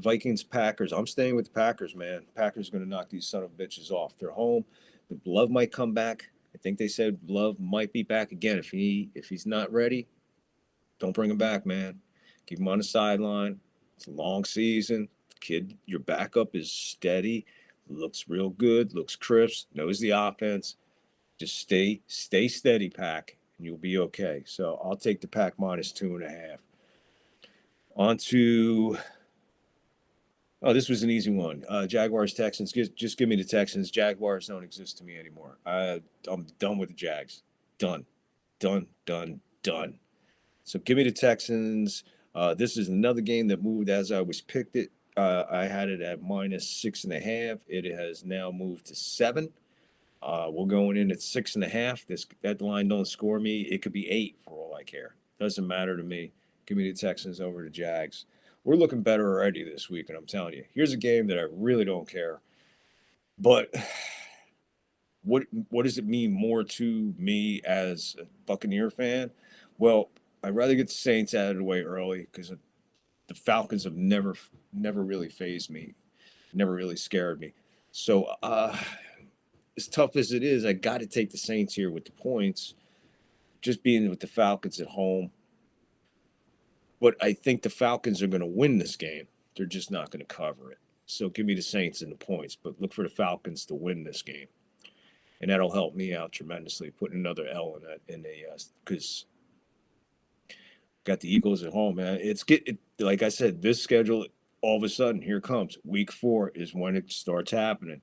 Vikings Packers. I'm staying with the Packers, man. Packers going to knock these son of bitches off. They're home. The Love might come back. I think they said Love might be back again. If he's not ready, don't bring him back, man. Keep him on the sideline. It's a long season. Kid, your backup is steady. Looks real good. Looks crisp. Knows the offense. Just stay steady, Pack, and you'll be okay. So I'll take the Pack -2.5. On to this was an easy one. Jaguars, Texans. Just give me the Texans. Jaguars don't exist to me anymore. I'm done with the Jags. Done. So give me the Texans. This is another game that moved as I was picked it. I had it at -6.5. It has now moved to 7. We're going in at 6.5. That line don't score me. It could be 8 for all I care. Doesn't matter to me. Give me the Texans over the Jags. We're looking better already this week, and I'm telling you, here's a game that I really don't care. But what does it mean more to me as a Buccaneer fan? Well, I'd rather get the Saints out of the way early because the Falcons have never really fazed me, never really scared me. So as tough as it is, I got to take the Saints here with the points. Just being with the Falcons at home. But I think the Falcons are going to win this game. They're just not going to cover it. So give me the Saints and the points, but look for the Falcons to win this game. And that'll help me out tremendously, putting another L in because got the Eagles at home, man. Like I said, this schedule, all of a sudden, here it comes. Week 4 is when it starts happening.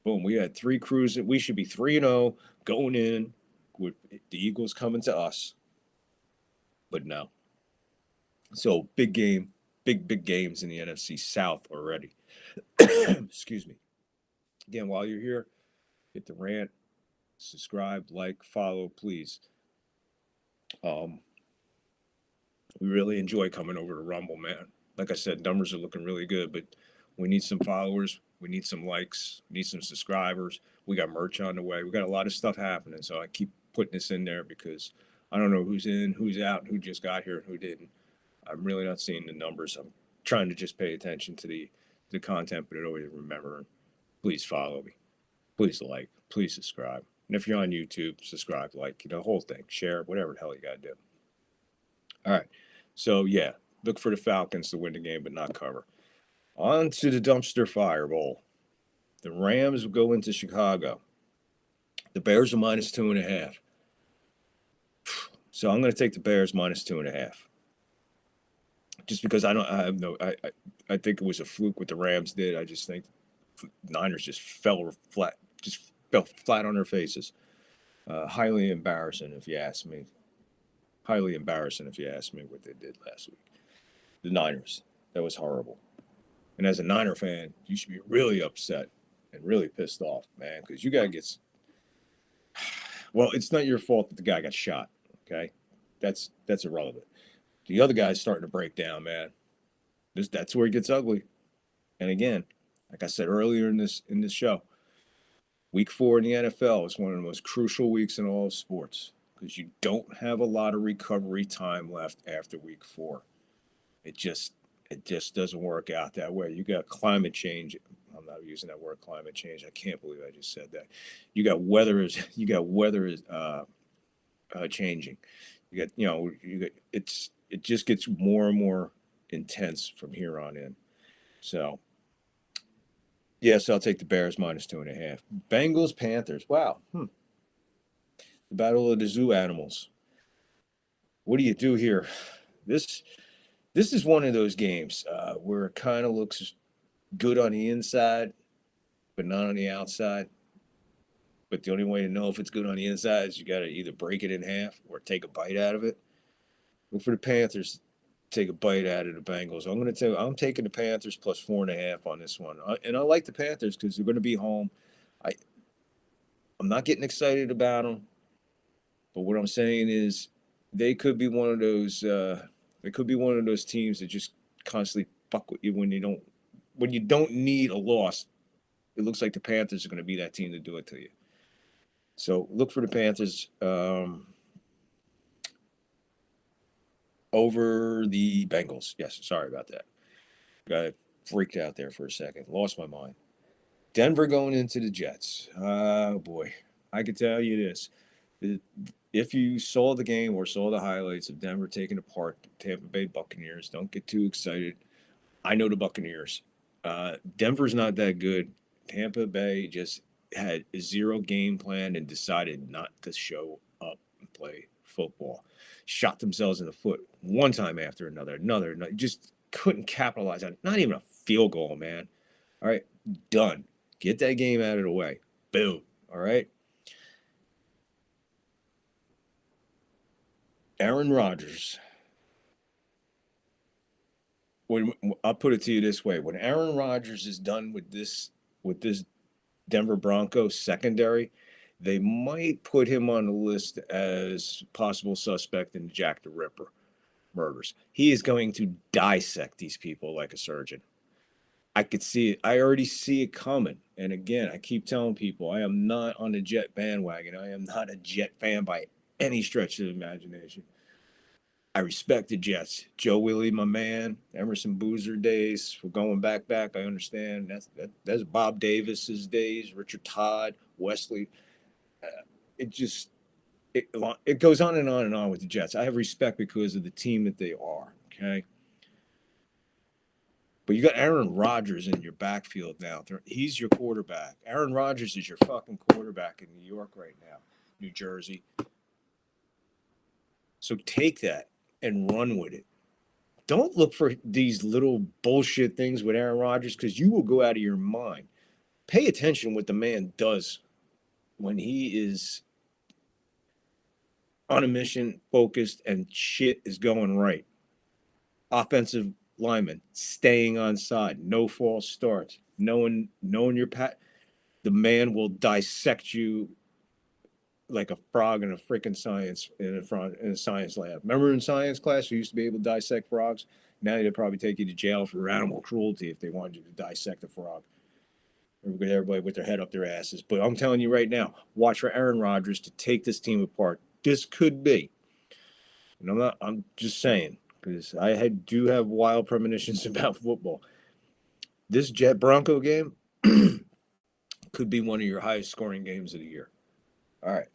Boom, we had 3 cruising. We should be 3-0 going in with the Eagles coming to us. But no. So big game, big games in the NFC South already. Excuse me. Again, while you're here, hit the rant, subscribe, like, follow, please. We really enjoy coming over to Rumble, man. Like I said, numbers are looking really good, but we need some followers, we need some likes, we need some subscribers. We got merch on the way. We got a lot of stuff happening, so I keep putting this in there because I don't know who's in, who's out, who just got here, and who didn't. I'm really not seeing the numbers. I'm trying to just pay attention to the content, but always remember, please follow me. Please like, please subscribe. And if you're on YouTube, subscribe, like, the whole thing, share, whatever the hell you got to do. All right. So, yeah, look for the Falcons to win the game, but not cover. On to the dumpster fire bowl. The Rams will go into Chicago. The Bears are -2.5. So I'm going to take the Bears -2.5. Just because I think it was a fluke what the Rams did. I just think Niners just fell flat on their faces. Highly embarrassing, if you ask me. Highly embarrassing, if you ask me, what they did last week. The Niners. That was horrible. And as a Niner fan, you should be really upset and really pissed off, man, because you got to get. Well, it's not your fault that the guy got shot. Okay, that's irrelevant. The other guy's starting to break down, man. That's where it gets ugly. And again, like I said earlier in this show, week 4 in the NFL is one of the most crucial weeks in all of sports because you don't have a lot of recovery time left after week 4. It just doesn't work out that way. You got climate change. I'm not using that word, climate change. I can't believe I just said that. You got weather is changing. It just gets more and more intense from here on in. So, yes, I'll take the Bears -2.5. Bengals, Panthers. Wow. The battle of the zoo animals. What do you do here? This this is one of those games where it kind of looks good on the inside, but not on the outside. But the only way to know if it's good on the inside is you got to either break it in half or take a bite out of it. Look for the Panthers to take a bite out of the Bengals. I'm taking the Panthers plus 4.5 on this one, and I like the Panthers because they're going to be home. I I'm not getting excited about them, but what I'm saying is they could be one of those. They could be one of those teams that just constantly fuck with you when you don't need a loss. It looks like the Panthers are going to be that team to do it to you. So look for the Panthers over the Bengals. Yes, sorry about that. Got freaked out there for a second. Lost my mind. Denver going into the Jets. Oh boy, I can tell you this: if you saw the game or saw the highlights of Denver taking apart the Tampa Bay Buccaneers, don't get too excited. I know the Buccaneers. Denver's not that good. Tampa Bay just had a zero game plan and decided not to show up and play football. Shot themselves in the foot one time after another. Just couldn't capitalize on it. Not even a field goal, man. All right, done. Get that game out of the way. Boom. All right. Aaron Rodgers. I'll put it to you this way: when Aaron Rodgers is done with this Denver Broncos secondary, they might put him on the list as possible suspect in Jack the Ripper murders. He is going to dissect these people like a surgeon. I could see it. I already see it coming. And again, I keep telling people I am not on the Jet bandwagon. I am not a Jet fan by any stretch of the imagination. I respect the Jets. Joe Willie, my man. Emerson Boozer days. We're going back. I understand. That's Bob Davis's days. Richard Todd, Wesley. It just it goes on and on and on with the Jets. I have respect because of the team that they are. Okay. But you got Aaron Rodgers in your backfield now. He's your quarterback. Aaron Rodgers is your fucking quarterback in New York right now, New Jersey. So take that and run with it. Don't look for these little bullshit things with Aaron Rodgers because you will go out of your mind. Pay attention what the man does when he is on a mission, focused, and shit is going right. Offensive lineman staying on side, no false starts, knowing your pat. The man will dissect you like a frog in a freaking science in a science lab. Remember in science class, you used to be able to dissect frogs. Now they'd probably take you to jail for animal cruelty if they wanted you to dissect a frog. Everybody with their head up their asses. But I'm telling you right now, watch for Aaron Rodgers to take this team apart. This could be, and I'm just saying because do have wild premonitions about football. This Jet Bronco game could be one of your highest scoring games of the year. All right.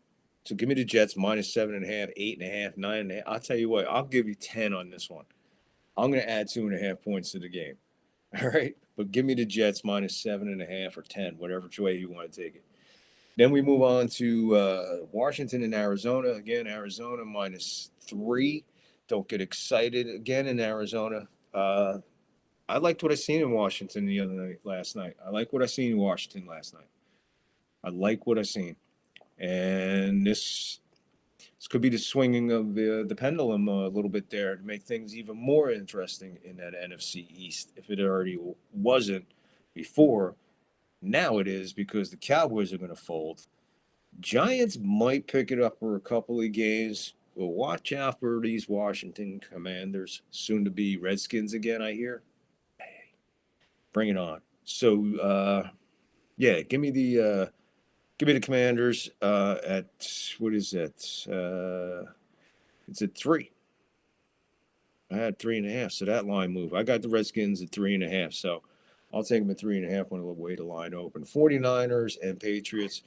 So give me the Jets minus 7.5, 8.5, 9.5. I'll tell you what, I'll give you 10 on this one. I'm going to add 2.5 points to the game. All right. But give me the Jets minus 7.5 or 10, whatever way you want to take it. Then we move on to Washington and Arizona. Again, Arizona minus 3. Don't get excited again in Arizona. I liked what I seen in Washington last night. I like what I seen in Washington last night. I like what I seen. And this could be the swinging of the pendulum a little bit there to make things even more interesting in that NFC East. If it already wasn't before, now it is because the Cowboys are going to fold. Giants might pick it up for a couple of games. But watch out for these Washington Commanders, soon to be Redskins again, I hear. Bring it on. So, yeah, give me the Commanders at what is that? It's at 3. I had 3.5, so that line moved. I got the Redskins at 3.5, so I'll take them at 3.5 when the way the line open. 49ers and Patriots.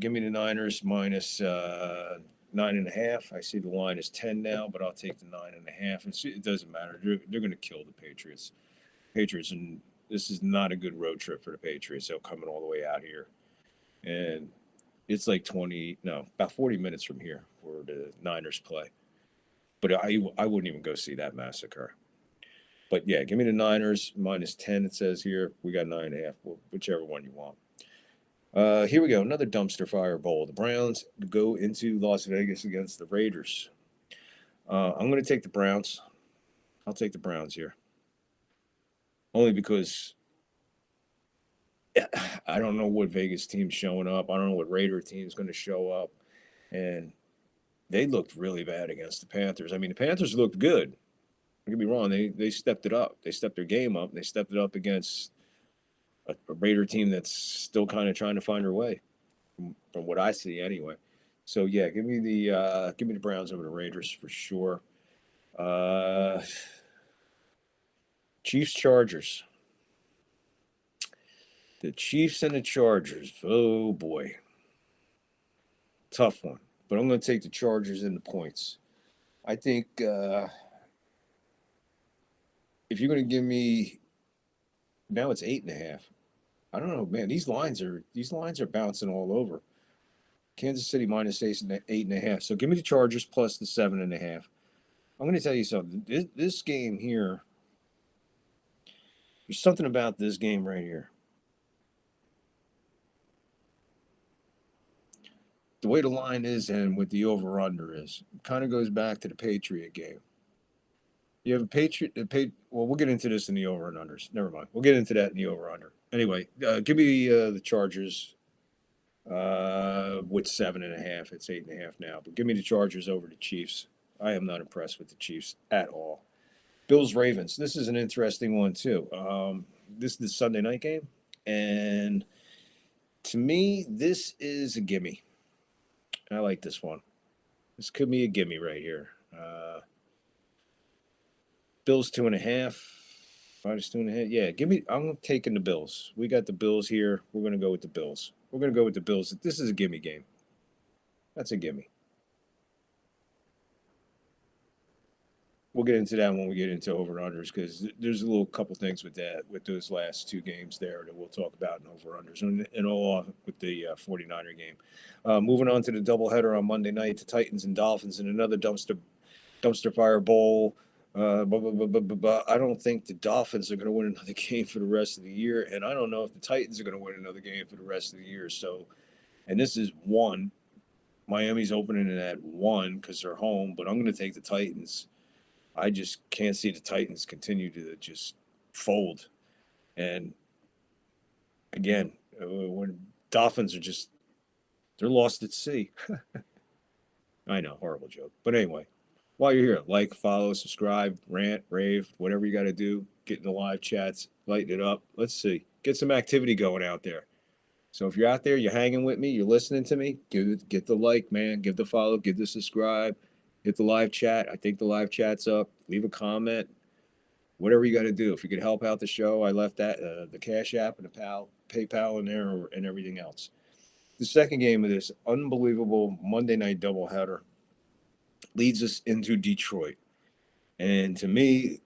Give me the Niners minus 9.5. I see the line is 10 now, but I'll take the 9.5. It doesn't matter. They're going to kill the Patriots. And this is not a good road trip for the Patriots. They're coming all the way out here. And It's like 20, no, about 40 minutes from here where the Niners play. But I wouldn't even go see that massacre. But yeah, give me the Niners -10. It says here we got 9.5. Well, whichever one you want. Here we go. Another dumpster fire bowl. The Browns go into Las Vegas against the Raiders. I'm going to take the Browns. I'll take the Browns here. Only because I don't know what Vegas team's showing up. I don't know what Raider team's going to show up. And they looked really bad against the Panthers. I mean, the Panthers looked good. Don't get me wrong. They stepped it up. They stepped their game up. They stepped it up against a Raider team that's still kind of trying to find their way, from what I see anyway. So yeah, give me the Browns over the Raiders for sure. Chiefs Chargers. The Chiefs and the Chargers. Oh boy, tough one. But I'm going to take the Chargers in the points. I think if you're going to give me now, it's 8.5. I don't know, man. These lines are bouncing all over. Kansas City -8.5. So give me the Chargers plus the 7.5. I'm going to tell you something. This game here, there's something about this game right here. The way the line is and what the over/under is, it kind of goes back to the Patriot game. You have a Patriot. Well, we'll get into this in the over and unders. Never mind. We'll get into that in the over/under. Anyway, give me the Chargers with 7.5. It's 8.5 now, but give me the Chargers over the Chiefs. I am not impressed with the Chiefs at all. Bills Ravens. This is an interesting one too. This is the Sunday night game, and to me, this is a gimme. I like this one. This could be a gimme right here. Bills 2.5. Minus 2.5. Yeah, give me. I'm taking the Bills. We got the Bills here. We're gonna go with the Bills. We're gonna go with the Bills. This is a gimme game. That's a gimme. We'll get into that when we get into over unders because there's a little couple things with that with those last two games there that we'll talk about in over unders and all with the 49er game. Moving on to the doubleheader on Monday night, the Titans and Dolphins in another dumpster fire bowl. I don't think the Dolphins are going to win another game for the rest of the year, and I don't know if the Titans are going to win another game for the rest of the year. So, and this is one. Miami's opening it at 1 because they're home, but I'm going to take the Titans. I just can't see the Titans continue to just fold. And again, when Dolphins are just, they're lost at sea. I know, horrible joke. But anyway, while you're here, like, follow, subscribe, rant, rave, whatever you got to do. Get in the live chats, lighten it up. Let's see. Get some activity going out there. So if you're out there, you're hanging with me, you're listening to me, get the like, man. Give the follow, give the subscribe. Hit the live chat. I think the live chat's up. Leave a comment. Whatever you got to do. If you could help out the show, I left that the Cash App and the PayPal in there and everything else. The second game of this unbelievable Monday night doubleheader leads us into Detroit. And to me,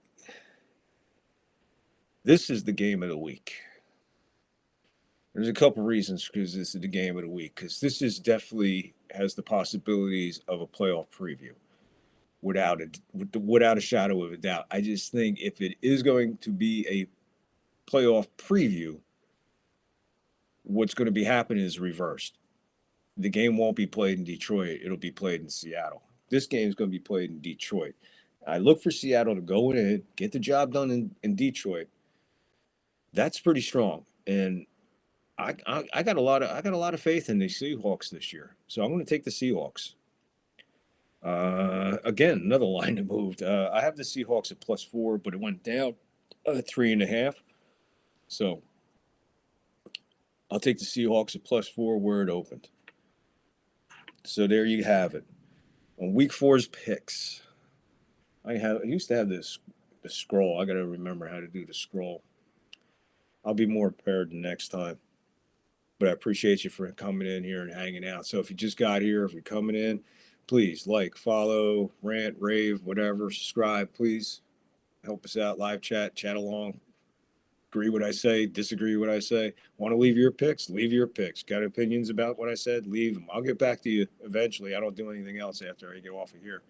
this is the game of the week. There's a couple reasons because this is the game of the week. Because this is definitely has the possibilities of a playoff preview. Without a shadow of a doubt. I just think if it is going to be a playoff preview, what's going to be happening is reversed. The game won't be played in Detroit. It'll be played in Seattle. This game is going to be played in Detroit. I look for Seattle to go in, get the job done in Detroit. That's pretty strong. And I got a lot of faith in the Seahawks this year. So I'm going to take the Seahawks. Again, another line that moved. I have the Seahawks at +4, but it went down 3.5. So I'll take the Seahawks at +4 where it opened. So there you have it. On week 4's picks, I used to have the scroll. I got to remember how to do the scroll. I'll be more prepared the next time. But I appreciate you for coming in here and hanging out. So if you just got here, if you're coming in, please like, follow, rant, rave, whatever, subscribe. Please help us out. Live chat along. Agree what I say, disagree what I say. Want to leave your picks? Leave your picks. Got opinions about what I said? Leave them. I'll get back to you eventually. I don't do anything else after I get off of here.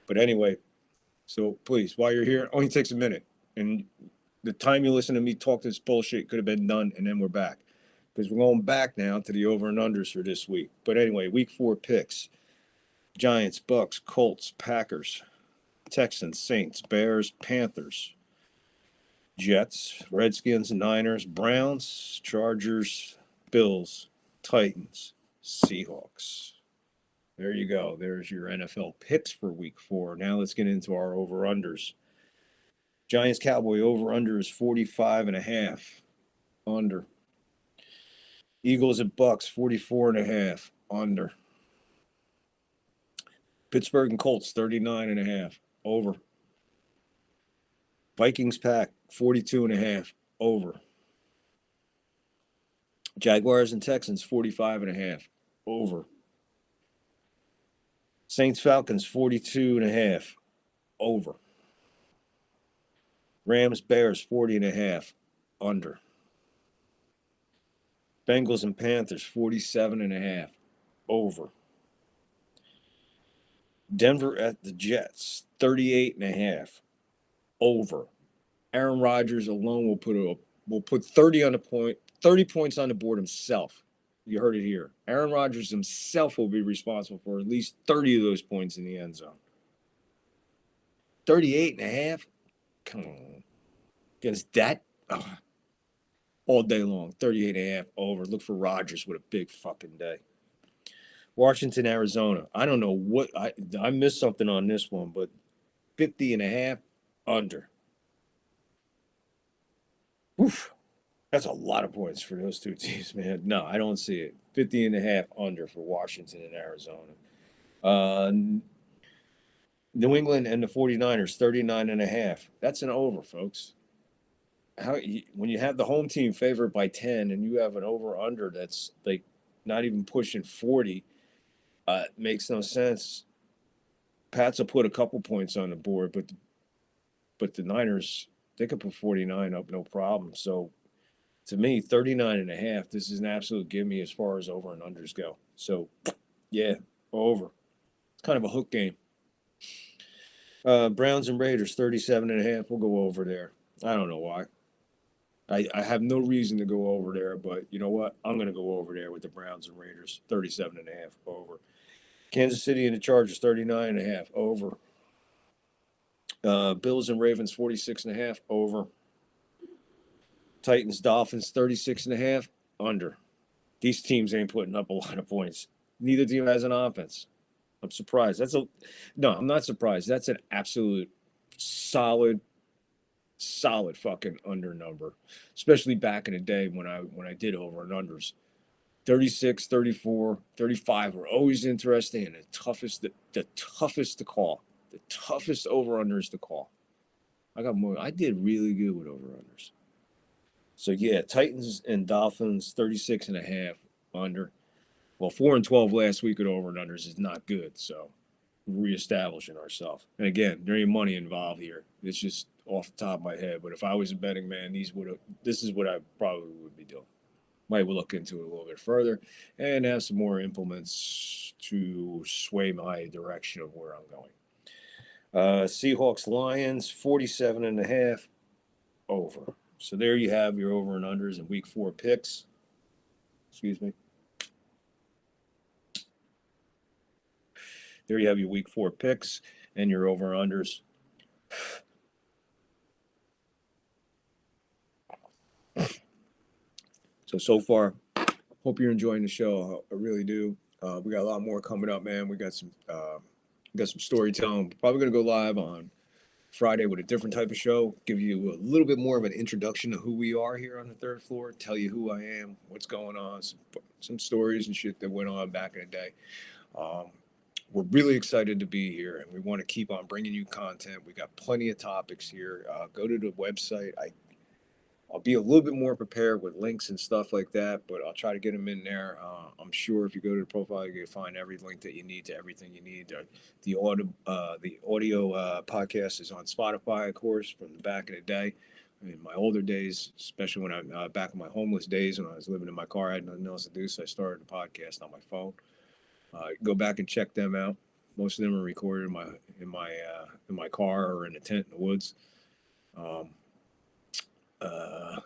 But anyway, so please, while you're here, it only takes a minute. And the time you listen to me talk this bullshit could have been done, and then we're back. Because we're going back now to the over and unders for this week. But anyway, week 4 picks. Giants, Bucks, Colts, Packers, Texans, Saints, Bears, Panthers, Jets, Redskins, Niners, Browns, Chargers, Bills, Titans, Seahawks. There you go. There's your NFL picks for week 4. Now let's get into our over-unders. Giants, Cowboy over-under is 45.5. Under. Eagles and Bucks, 44.5. Under. Pittsburgh and Colts, 39.5. Over. Vikings, Pack, 42.5. Over. Jaguars and Texans, 45.5. Over. Saints, Falcons, 42.5. Over. Rams, Bears, 40.5. Under. Bengals and Panthers, 47.5. Over. Denver at the Jets, 38.5. Over. Aaron Rodgers alone will put 30 points on the board himself. You heard it here. Aaron Rodgers himself will be responsible for at least 30 of those points in the end zone. 38.5? Come on. Against that? Oh, all day long. 38.5 over. Look for Rodgers with a big fucking day. Washington, Arizona. I don't know what I missed something on this one, but 50.5 under. Oof. That's a lot of points for those two teams, man. No, I don't see it. 50.5 under for Washington and Arizona. New England and the 49ers, 39.5. That's an over, folks. When you have the home team favored by 10 and you have an over-under that's like not even pushing 40, makes no sense. Pats will put a couple points on the board, but the Niners, they could put 49 up, no problem. So to me, 39.5, this is an absolute gimme as far as over and unders go. So, yeah, over. It's kind of a hook game. Browns and Raiders, 37.5. We'll go over there. I don't know why. I have no reason to go over there, but you know what? I'm going to go over there with the Browns and Raiders, 37.5 over. Kansas City and the Chargers, 39.5 over. Bills and Ravens, 46.5 over. Titans, Dolphins, 36.5 under. These teams ain't putting up a lot of points. Neither team has an offense. I'm surprised. No, I'm not surprised. That's an absolute solid fucking under number, especially back in the day when I did over and unders. 36, 34, 35 were always interesting and the toughest to call. The toughest over-unders to call. I did really good with over-unders. So, yeah, Titans and Dolphins, 36.5 under. Well, 4-12 last week at over and unders is not good, so we're reestablishing ourselves. And again, there ain't money involved here. It's just off the top of my head. But if I was a betting man, this is what I probably would be doing. Might look into it a little bit further and have some more implements to sway my direction of where I'm going. Seahawks, Lions, 47.5 over. So there you have your over and unders in week 4 picks. Excuse me. There you have your week 4 picks and your over and unders. So far, hope you're enjoying the show. I really do. We got a lot more coming up, man. We got some storytelling. Probably gonna go live on Friday with a different type of show. Give you a little bit more of an introduction to who we are here on the 3rd floor. Tell you who I am, what's going on, some stories and shit that went on back in the day. We're really excited to be here, and we want to keep on bringing you content. We got plenty of topics here. Go to the website. I'll be a little bit more prepared with links and stuff like that, but I'll try to get them in there. I'm sure if you go to the profile, you can find every link that you need to everything you need. The audio podcast is on Spotify, of course, from the back of the day. In my older days, especially when I'm back in my homeless days when I was living in my car, I had nothing else to do, so I started a podcast on my phone. Go back and check them out. Most of them are recorded in my car or in a tent in the woods. Um, uh,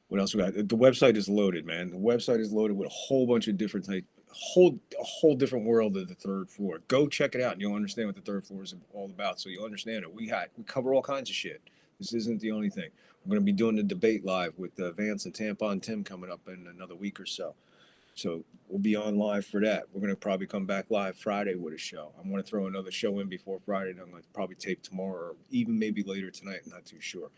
what else we got? The website is loaded, man. The website is loaded with a whole bunch of different type, a whole different world of the third floor. Go check it out, and you'll understand what the third floor is all about. So you'll understand it. We cover all kinds of shit. This isn't the only thing. We're going to be doing the debate live with Vance and Tampon Tim coming up in another week or so. So we'll be on live for that. We're going to probably come back live Friday with a show. I'm going to throw another show in before Friday, and I'm going to probably tape tomorrow or even maybe later tonight. I'm not too sure.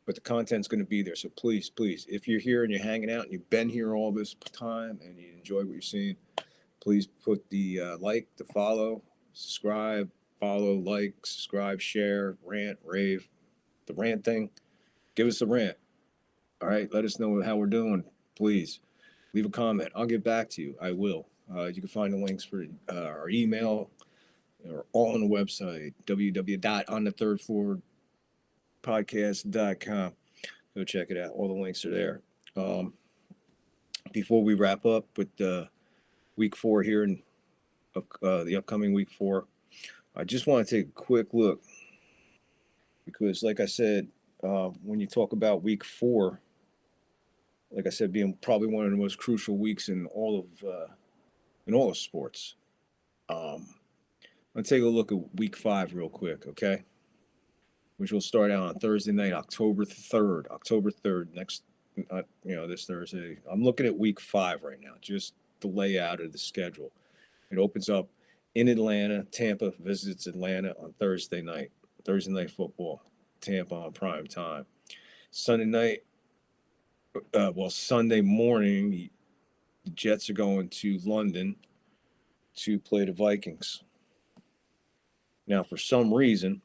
But the content's going to be there. So please, if you're here and you're hanging out and you've been here all this time and you enjoy what you're seeing, please put the like, the follow, subscribe, subscribe, share, rant, rave, the rant thing. Give us a rant. All right. Let us know how we're doing. Please leave a comment. I'll get back to you. I will. You can find the links for our email or all on the website, www.onthethirdfloorpodcast.com. Go check it out. All the links are there. Before we wrap up with week 4 here and the upcoming week 4, I just want to take a quick look because, like I said, when you talk about week 4, like I said, being probably one of the most crucial weeks in all of sports. I'm gonna take a look at week 5 real quick, okay? Which will start out on Thursday night, October 3rd. October 3rd, next, this Thursday. I'm looking at week 5 right now, just the layout of the schedule. It opens up in Atlanta. Tampa visits Atlanta on Thursday night football. Tampa on prime time. Sunday morning, the Jets are going to London to play the Vikings. Now, for some reason,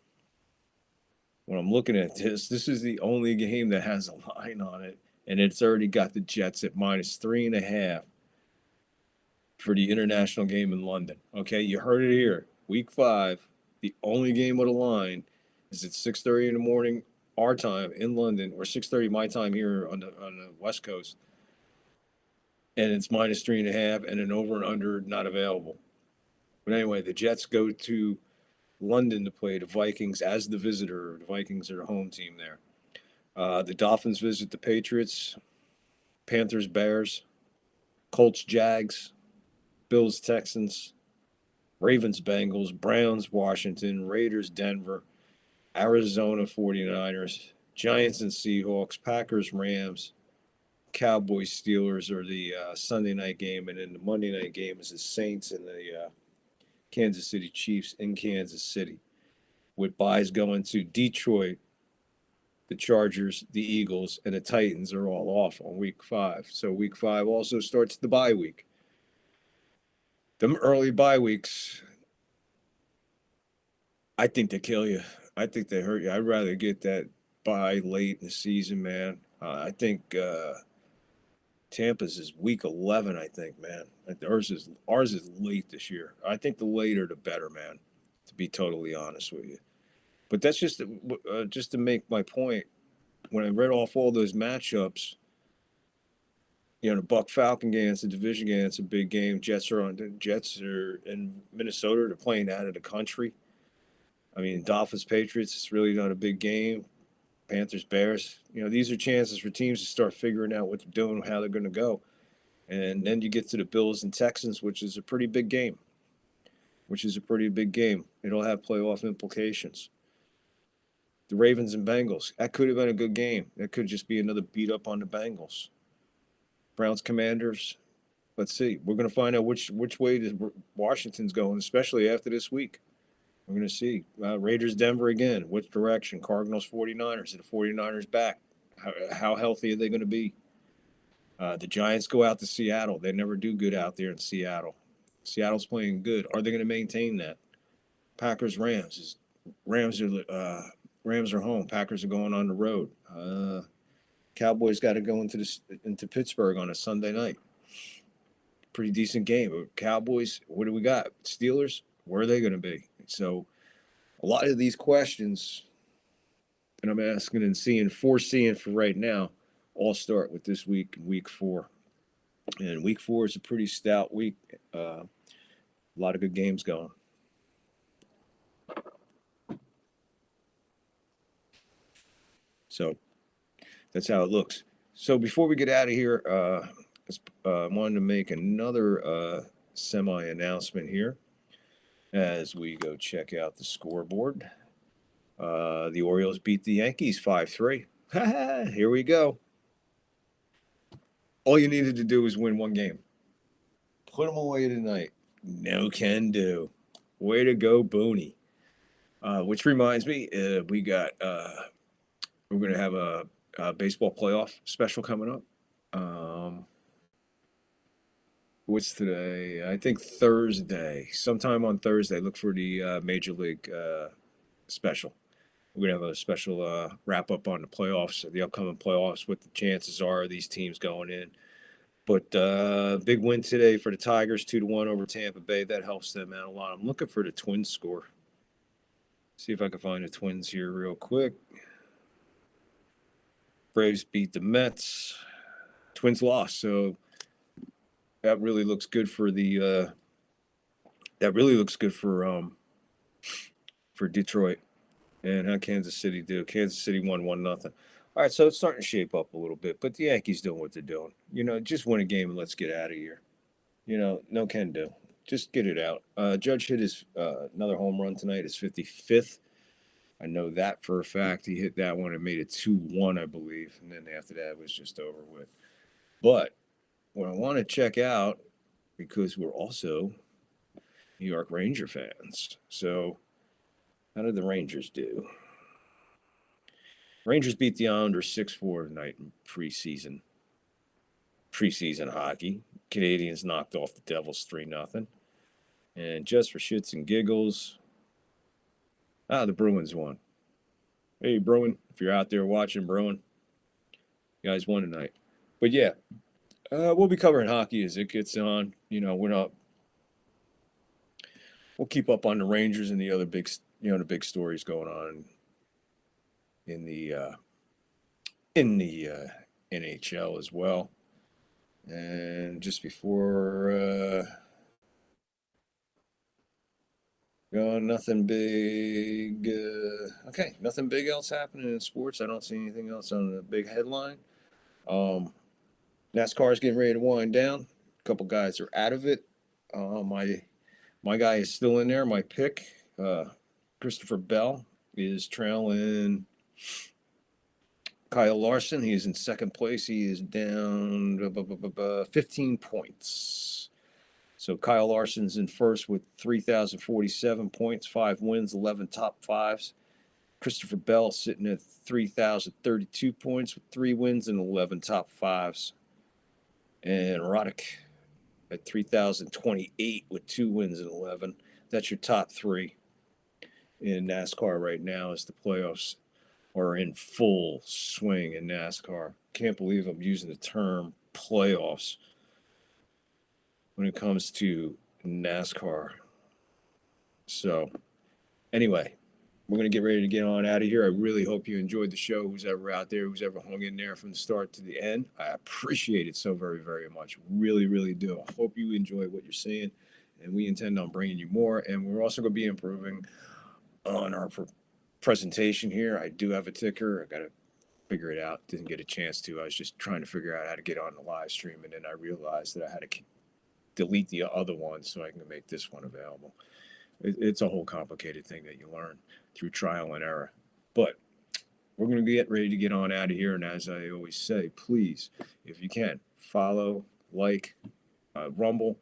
when I'm looking at this is the only game that has a line on it, and it's already got the Jets at -3.5 for the international game in London. Okay, you heard it here. Week 5, the only game with a line is at 6:30 in the morning, our time in London, or 6:30 my time here on the West Coast, and it's -3.5, and an over and under not available. But anyway, the Jets go to London to play the Vikings as the visitor. The Vikings are the home team there. The Dolphins visit the Patriots, Panthers, Bears, Colts, Jags, Bills, Texans, Ravens, Bengals, Browns, Washington, Raiders, Denver, Arizona, 49ers, Giants and Seahawks, Packers, Rams, Cowboys, Steelers are the Sunday night game, and then the Monday night game is the Saints and the Kansas City Chiefs in Kansas City, with byes going to Detroit, the Chargers, the Eagles, and the Titans are all off on week 5. So week 5 also starts the bye week. Them early bye weeks, I think they kill you. I think they hurt you. I'd rather get that bye late in the season, man. I think Tampa's is week 11, I think, man. Ours is late this year. I think the later the better, man, to be totally honest with you. But that's just to make my point. When I read off all those matchups, the Buck Falcon game, it's a division game, it's a big game. Jets are in Minnesota. They're playing out of the country. I mean, Dolphins, Patriots, it's really not a big game. Panthers, Bears, these are chances for teams to start figuring out what they're doing, how they're going to go. And then you get to the Bills and Texans, which is a pretty big game. It'll have playoff implications. The Ravens and Bengals, that could have been a good game. That could just be another beat up on the Bengals. Browns, Commanders, let's see. We're going to find out which way Washington's going, especially after this week. We're going to see. Raiders, Denver again. Which direction? Cardinals, 49ers. Are the 49ers back? How healthy are they going to be? The Giants go out to Seattle. They never do good out there in Seattle. Seattle's playing good. Are they going to maintain that? Packers, Rams. Rams are home. Packers are going on the road. Cowboys got to go into Pittsburgh on a Sunday night. Pretty decent game. Cowboys, what do we got? Steelers, where are they going to be? So a lot of these questions and I'm asking and seeing, foreseeing for right now, all start with this week 4. And week 4 is a pretty stout week. A lot of good games going. So that's how it looks. So before we get out of here, I wanted to make another semi announcement here as we go check out the scoreboard. The Orioles beat the Yankees 5-3. Here we go. All you needed to do was win one game. Put them away tonight. No can do. Way to go, Booney. Which reminds me, we're going to have a baseball playoff special coming up. What's today? I think Thursday. Sometime on Thursday, look for the Major League special. We're going to have a special wrap up on the playoffs, the upcoming playoffs, what the chances are of these teams going in. But big win today for the Tigers, 2-1 over Tampa Bay. That helps them out a lot. I'm looking for the Twins score. See if I can find the Twins here real quick. Braves beat the Mets. Twins lost, so that really looks good for the. That really looks good for Detroit. And how Kansas City do? Kansas City won 1-0. All right, so it's starting to shape up a little bit, but the Yankees doing what they're doing. Just win a game and let's get out of here. No can do. Just get it out. Judge hit his another home run tonight, his 55th. I know that for a fact. He hit that one and made it 2-1, I believe. And then after that, it was just over with. But what I want to check out, because we're also New York Ranger fans. So how did the Rangers do? Rangers beat the Islanders 6-4 tonight in preseason hockey. Canadians knocked off the Devils 3-0. And just for shits and giggles, the Bruins won. Hey, Bruin, if you're out there watching, Bruin, you guys won tonight. But yeah, we'll be covering hockey as it gets on. We'll keep up on the Rangers and the other big, the big stories going on in the NHL as well. And just before nothing big. Okay, nothing big else happening in sports. I don't see anything else on the big headline. NASCAR is getting ready to wind down. A couple guys are out of it. My guy is still in there. My pick, Christopher Bell, is trailing Kyle Larson. He is in second place. He is down 15 points. So Kyle Larson's in first with 3,047 points, 5 wins, 11 top fives. Christopher Bell sitting at 3,032 points with 3 wins and 11 top fives. And Roddick at 3,028 with 2 wins and 11. That's your top 3 in NASCAR right now as the playoffs are in full swing in NASCAR. Can't believe I'm using the term playoffs when it comes to NASCAR. So, anyway, we're going to get ready to get on out of here. I really hope you enjoyed the show, who's ever out there, who's ever hung in there from the start to the end. I appreciate it so very, very much. Really, really do. I hope you enjoy what you're seeing, and we intend on bringing you more. And we're also going to be improving on our presentation here. I do have a ticker. I got to figure it out. Didn't get a chance to. I was just trying to figure out how to get on the live stream, and then I realized that I had to delete the other one so I can make this one available. It's a whole complicated thing that you learn through trial and error. But we're going to get ready to get on out of here. And as I always say, please, if you can, follow, like, Rumble.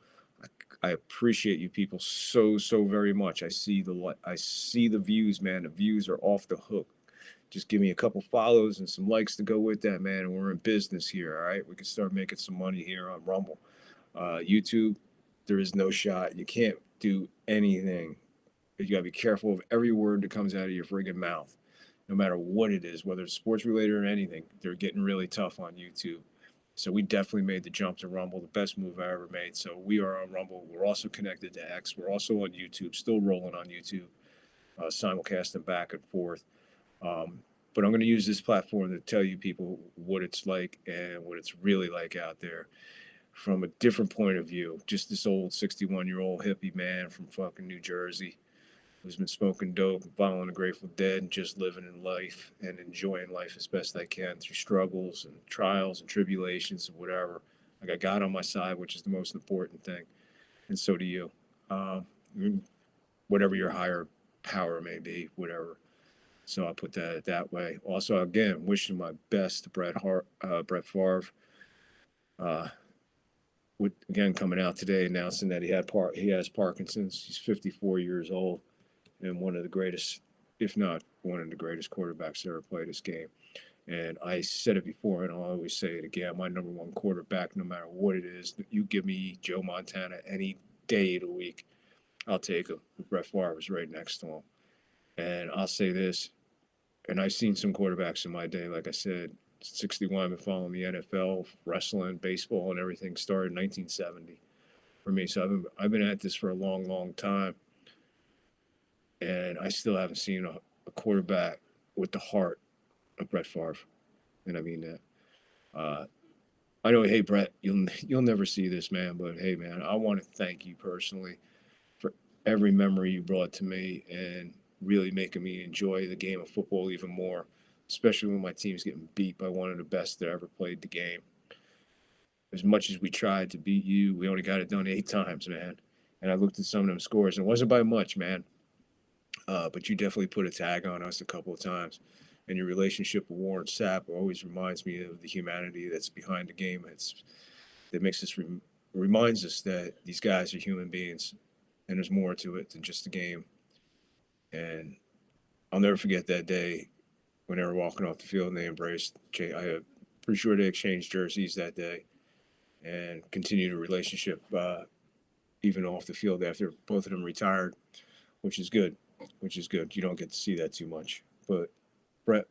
I appreciate you people so very much. I see the views, man. The views are off the hook. Just give me a couple follows and some likes to go with that, man. And we're in business here, all right? We can start making some money here on Rumble. YouTube, there is no shot. You can't do anything. You got to be careful of every word that comes out of your friggin' mouth, no matter what it is, whether it's sports related or anything. They're getting really tough on YouTube. So we definitely made the jump to Rumble, the best move I ever made. So we are on Rumble. We're also connected to X. We're also on YouTube, still rolling on YouTube, simulcasting back and forth. But I'm going to use this platform to tell you people what it's like and what it's really like out there from a different point of view. Just this old 61-year-old hippie man from fucking New Jersey who's been smoking dope, following the Grateful Dead, and just living in life and enjoying life as best I can through struggles and trials and tribulations and whatever. I got God on my side, which is the most important thing, and so do you. Um, Whatever your higher power may be, whatever. So I put that way. Also, again, wishing my best to Brett Favre. Uh, again, coming out today announcing that he has Parkinson's. He's 54 years old and one of the greatest, if not one of the greatest quarterbacks that ever played this game. And I said it before, and I'll always say it again. My number one quarterback, no matter what it is, you give me Joe Montana any day of the week, I'll take him. Brett Favre was right next to him. And I'll say this, and I've seen some quarterbacks in my day, like I said, 61, I've been following the NFL, wrestling, baseball, and everything started in 1970 for me. So I've been at this for a long, long time. And I still haven't seen a quarterback with the heart of Brett Favre. And I mean that. I know, hey, Brett, you'll never see this, man. But, hey, man, I want to thank you personally for every memory you brought to me and really making me enjoy the game of football even more, especially when my team's getting beat by one of the best that ever played the game. As much as we tried to beat you, we only got it done 8 times, man. And I looked at some of them scores, and it wasn't by much, man. But you definitely put a tag on us a couple of times. And your relationship with Warren Sapp always reminds me of the humanity that's behind the game. That makes us reminds us that these guys are human beings, and there's more to it than just the game. And I'll never forget that day when they were walking off the field and they embraced. I'm pretty sure they exchanged jerseys that day and continued a relationship even off the field after both of them retired, which is good. You don't get to see that too much. But Brett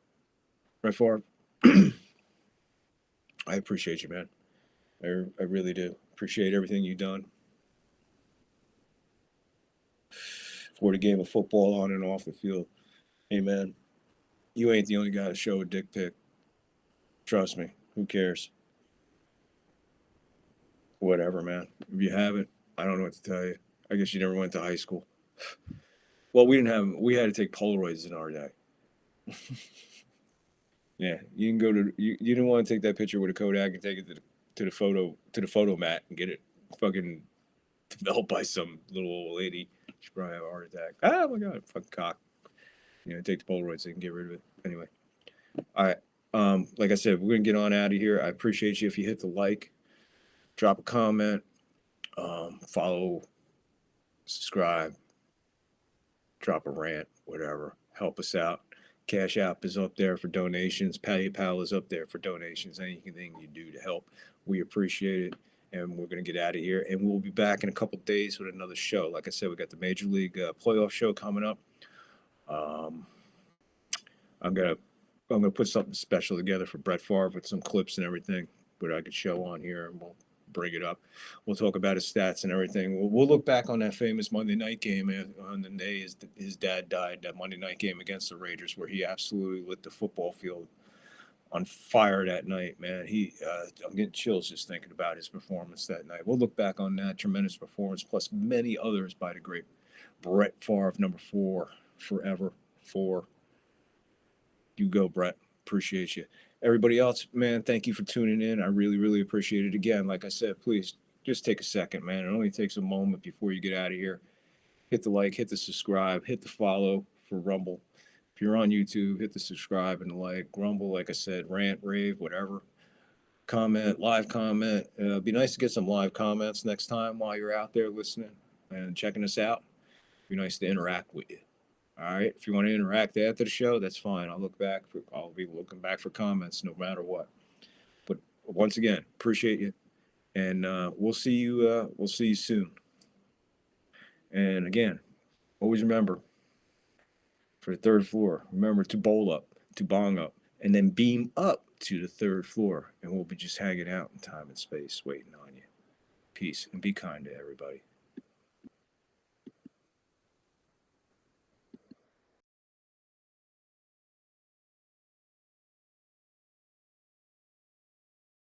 Favre, I appreciate you, man. I really do. Appreciate everything you've done for the game of football on and off the field. Hey, man, you ain't the only guy to show a dick pic. Trust me. Who cares? Whatever, man. If you haven't, I don't know what to tell you. I guess you never went to high school. Well, we had to take Polaroids in our day. Yeah, you can go to you didn't want to take that picture with a Kodak and take it to the photo mat and get it fucking developed by some little old lady. She probably have a heart attack. Oh my god, fucking cock. Take the Polaroids so you can get rid of it. Anyway. All right. Like I said, we're gonna get on out of here. I appreciate you if you hit the like, drop a comment, follow, subscribe, drop a rant, whatever. Help us out. Cash App is up there for donations. PayPal is up there for donations. Anything you do to help, we appreciate it. And we're going to get out of here. And we'll be back in a couple of days with another show. Like I said, we got the Major League playoff show coming up. I'm gonna put something special together for Brett Favre with some clips and everything, but I could show on here and we'll bring it up. We'll talk about his stats and everything. We'll look back on that famous Monday night game on the day his dad died, that Monday night game against the Raiders, where he absolutely lit the football field on fire that night, man. I'm getting chills just thinking about his performance that night. We'll look back on that tremendous performance, plus many others by the great Brett Favre, number 4, forever 4. You go, Brett. Appreciate you. Everybody else, man, thank you for tuning in. I really, really appreciate it. Again, like I said, please just take a second, man. It only takes a moment before you get out of here. Hit the like, hit the subscribe, hit the follow for Rumble. If you're on YouTube, hit the subscribe and the like. Rumble, like I said, rant, rave, whatever. Comment, live comment. It'd be nice to get some live comments next time while you're out there listening and checking us out. It'd be nice to interact with you. All right. If you want to interact after the show, that's fine. I'll be looking back for comments no matter what. But once again, appreciate you, and we'll see you. We'll see you soon. And again, always remember for the 3rd floor. Remember to bowl up, to bong up, and then beam up to the 3rd floor, and we'll be just hanging out in time and space, waiting on you. Peace, and be kind to everybody.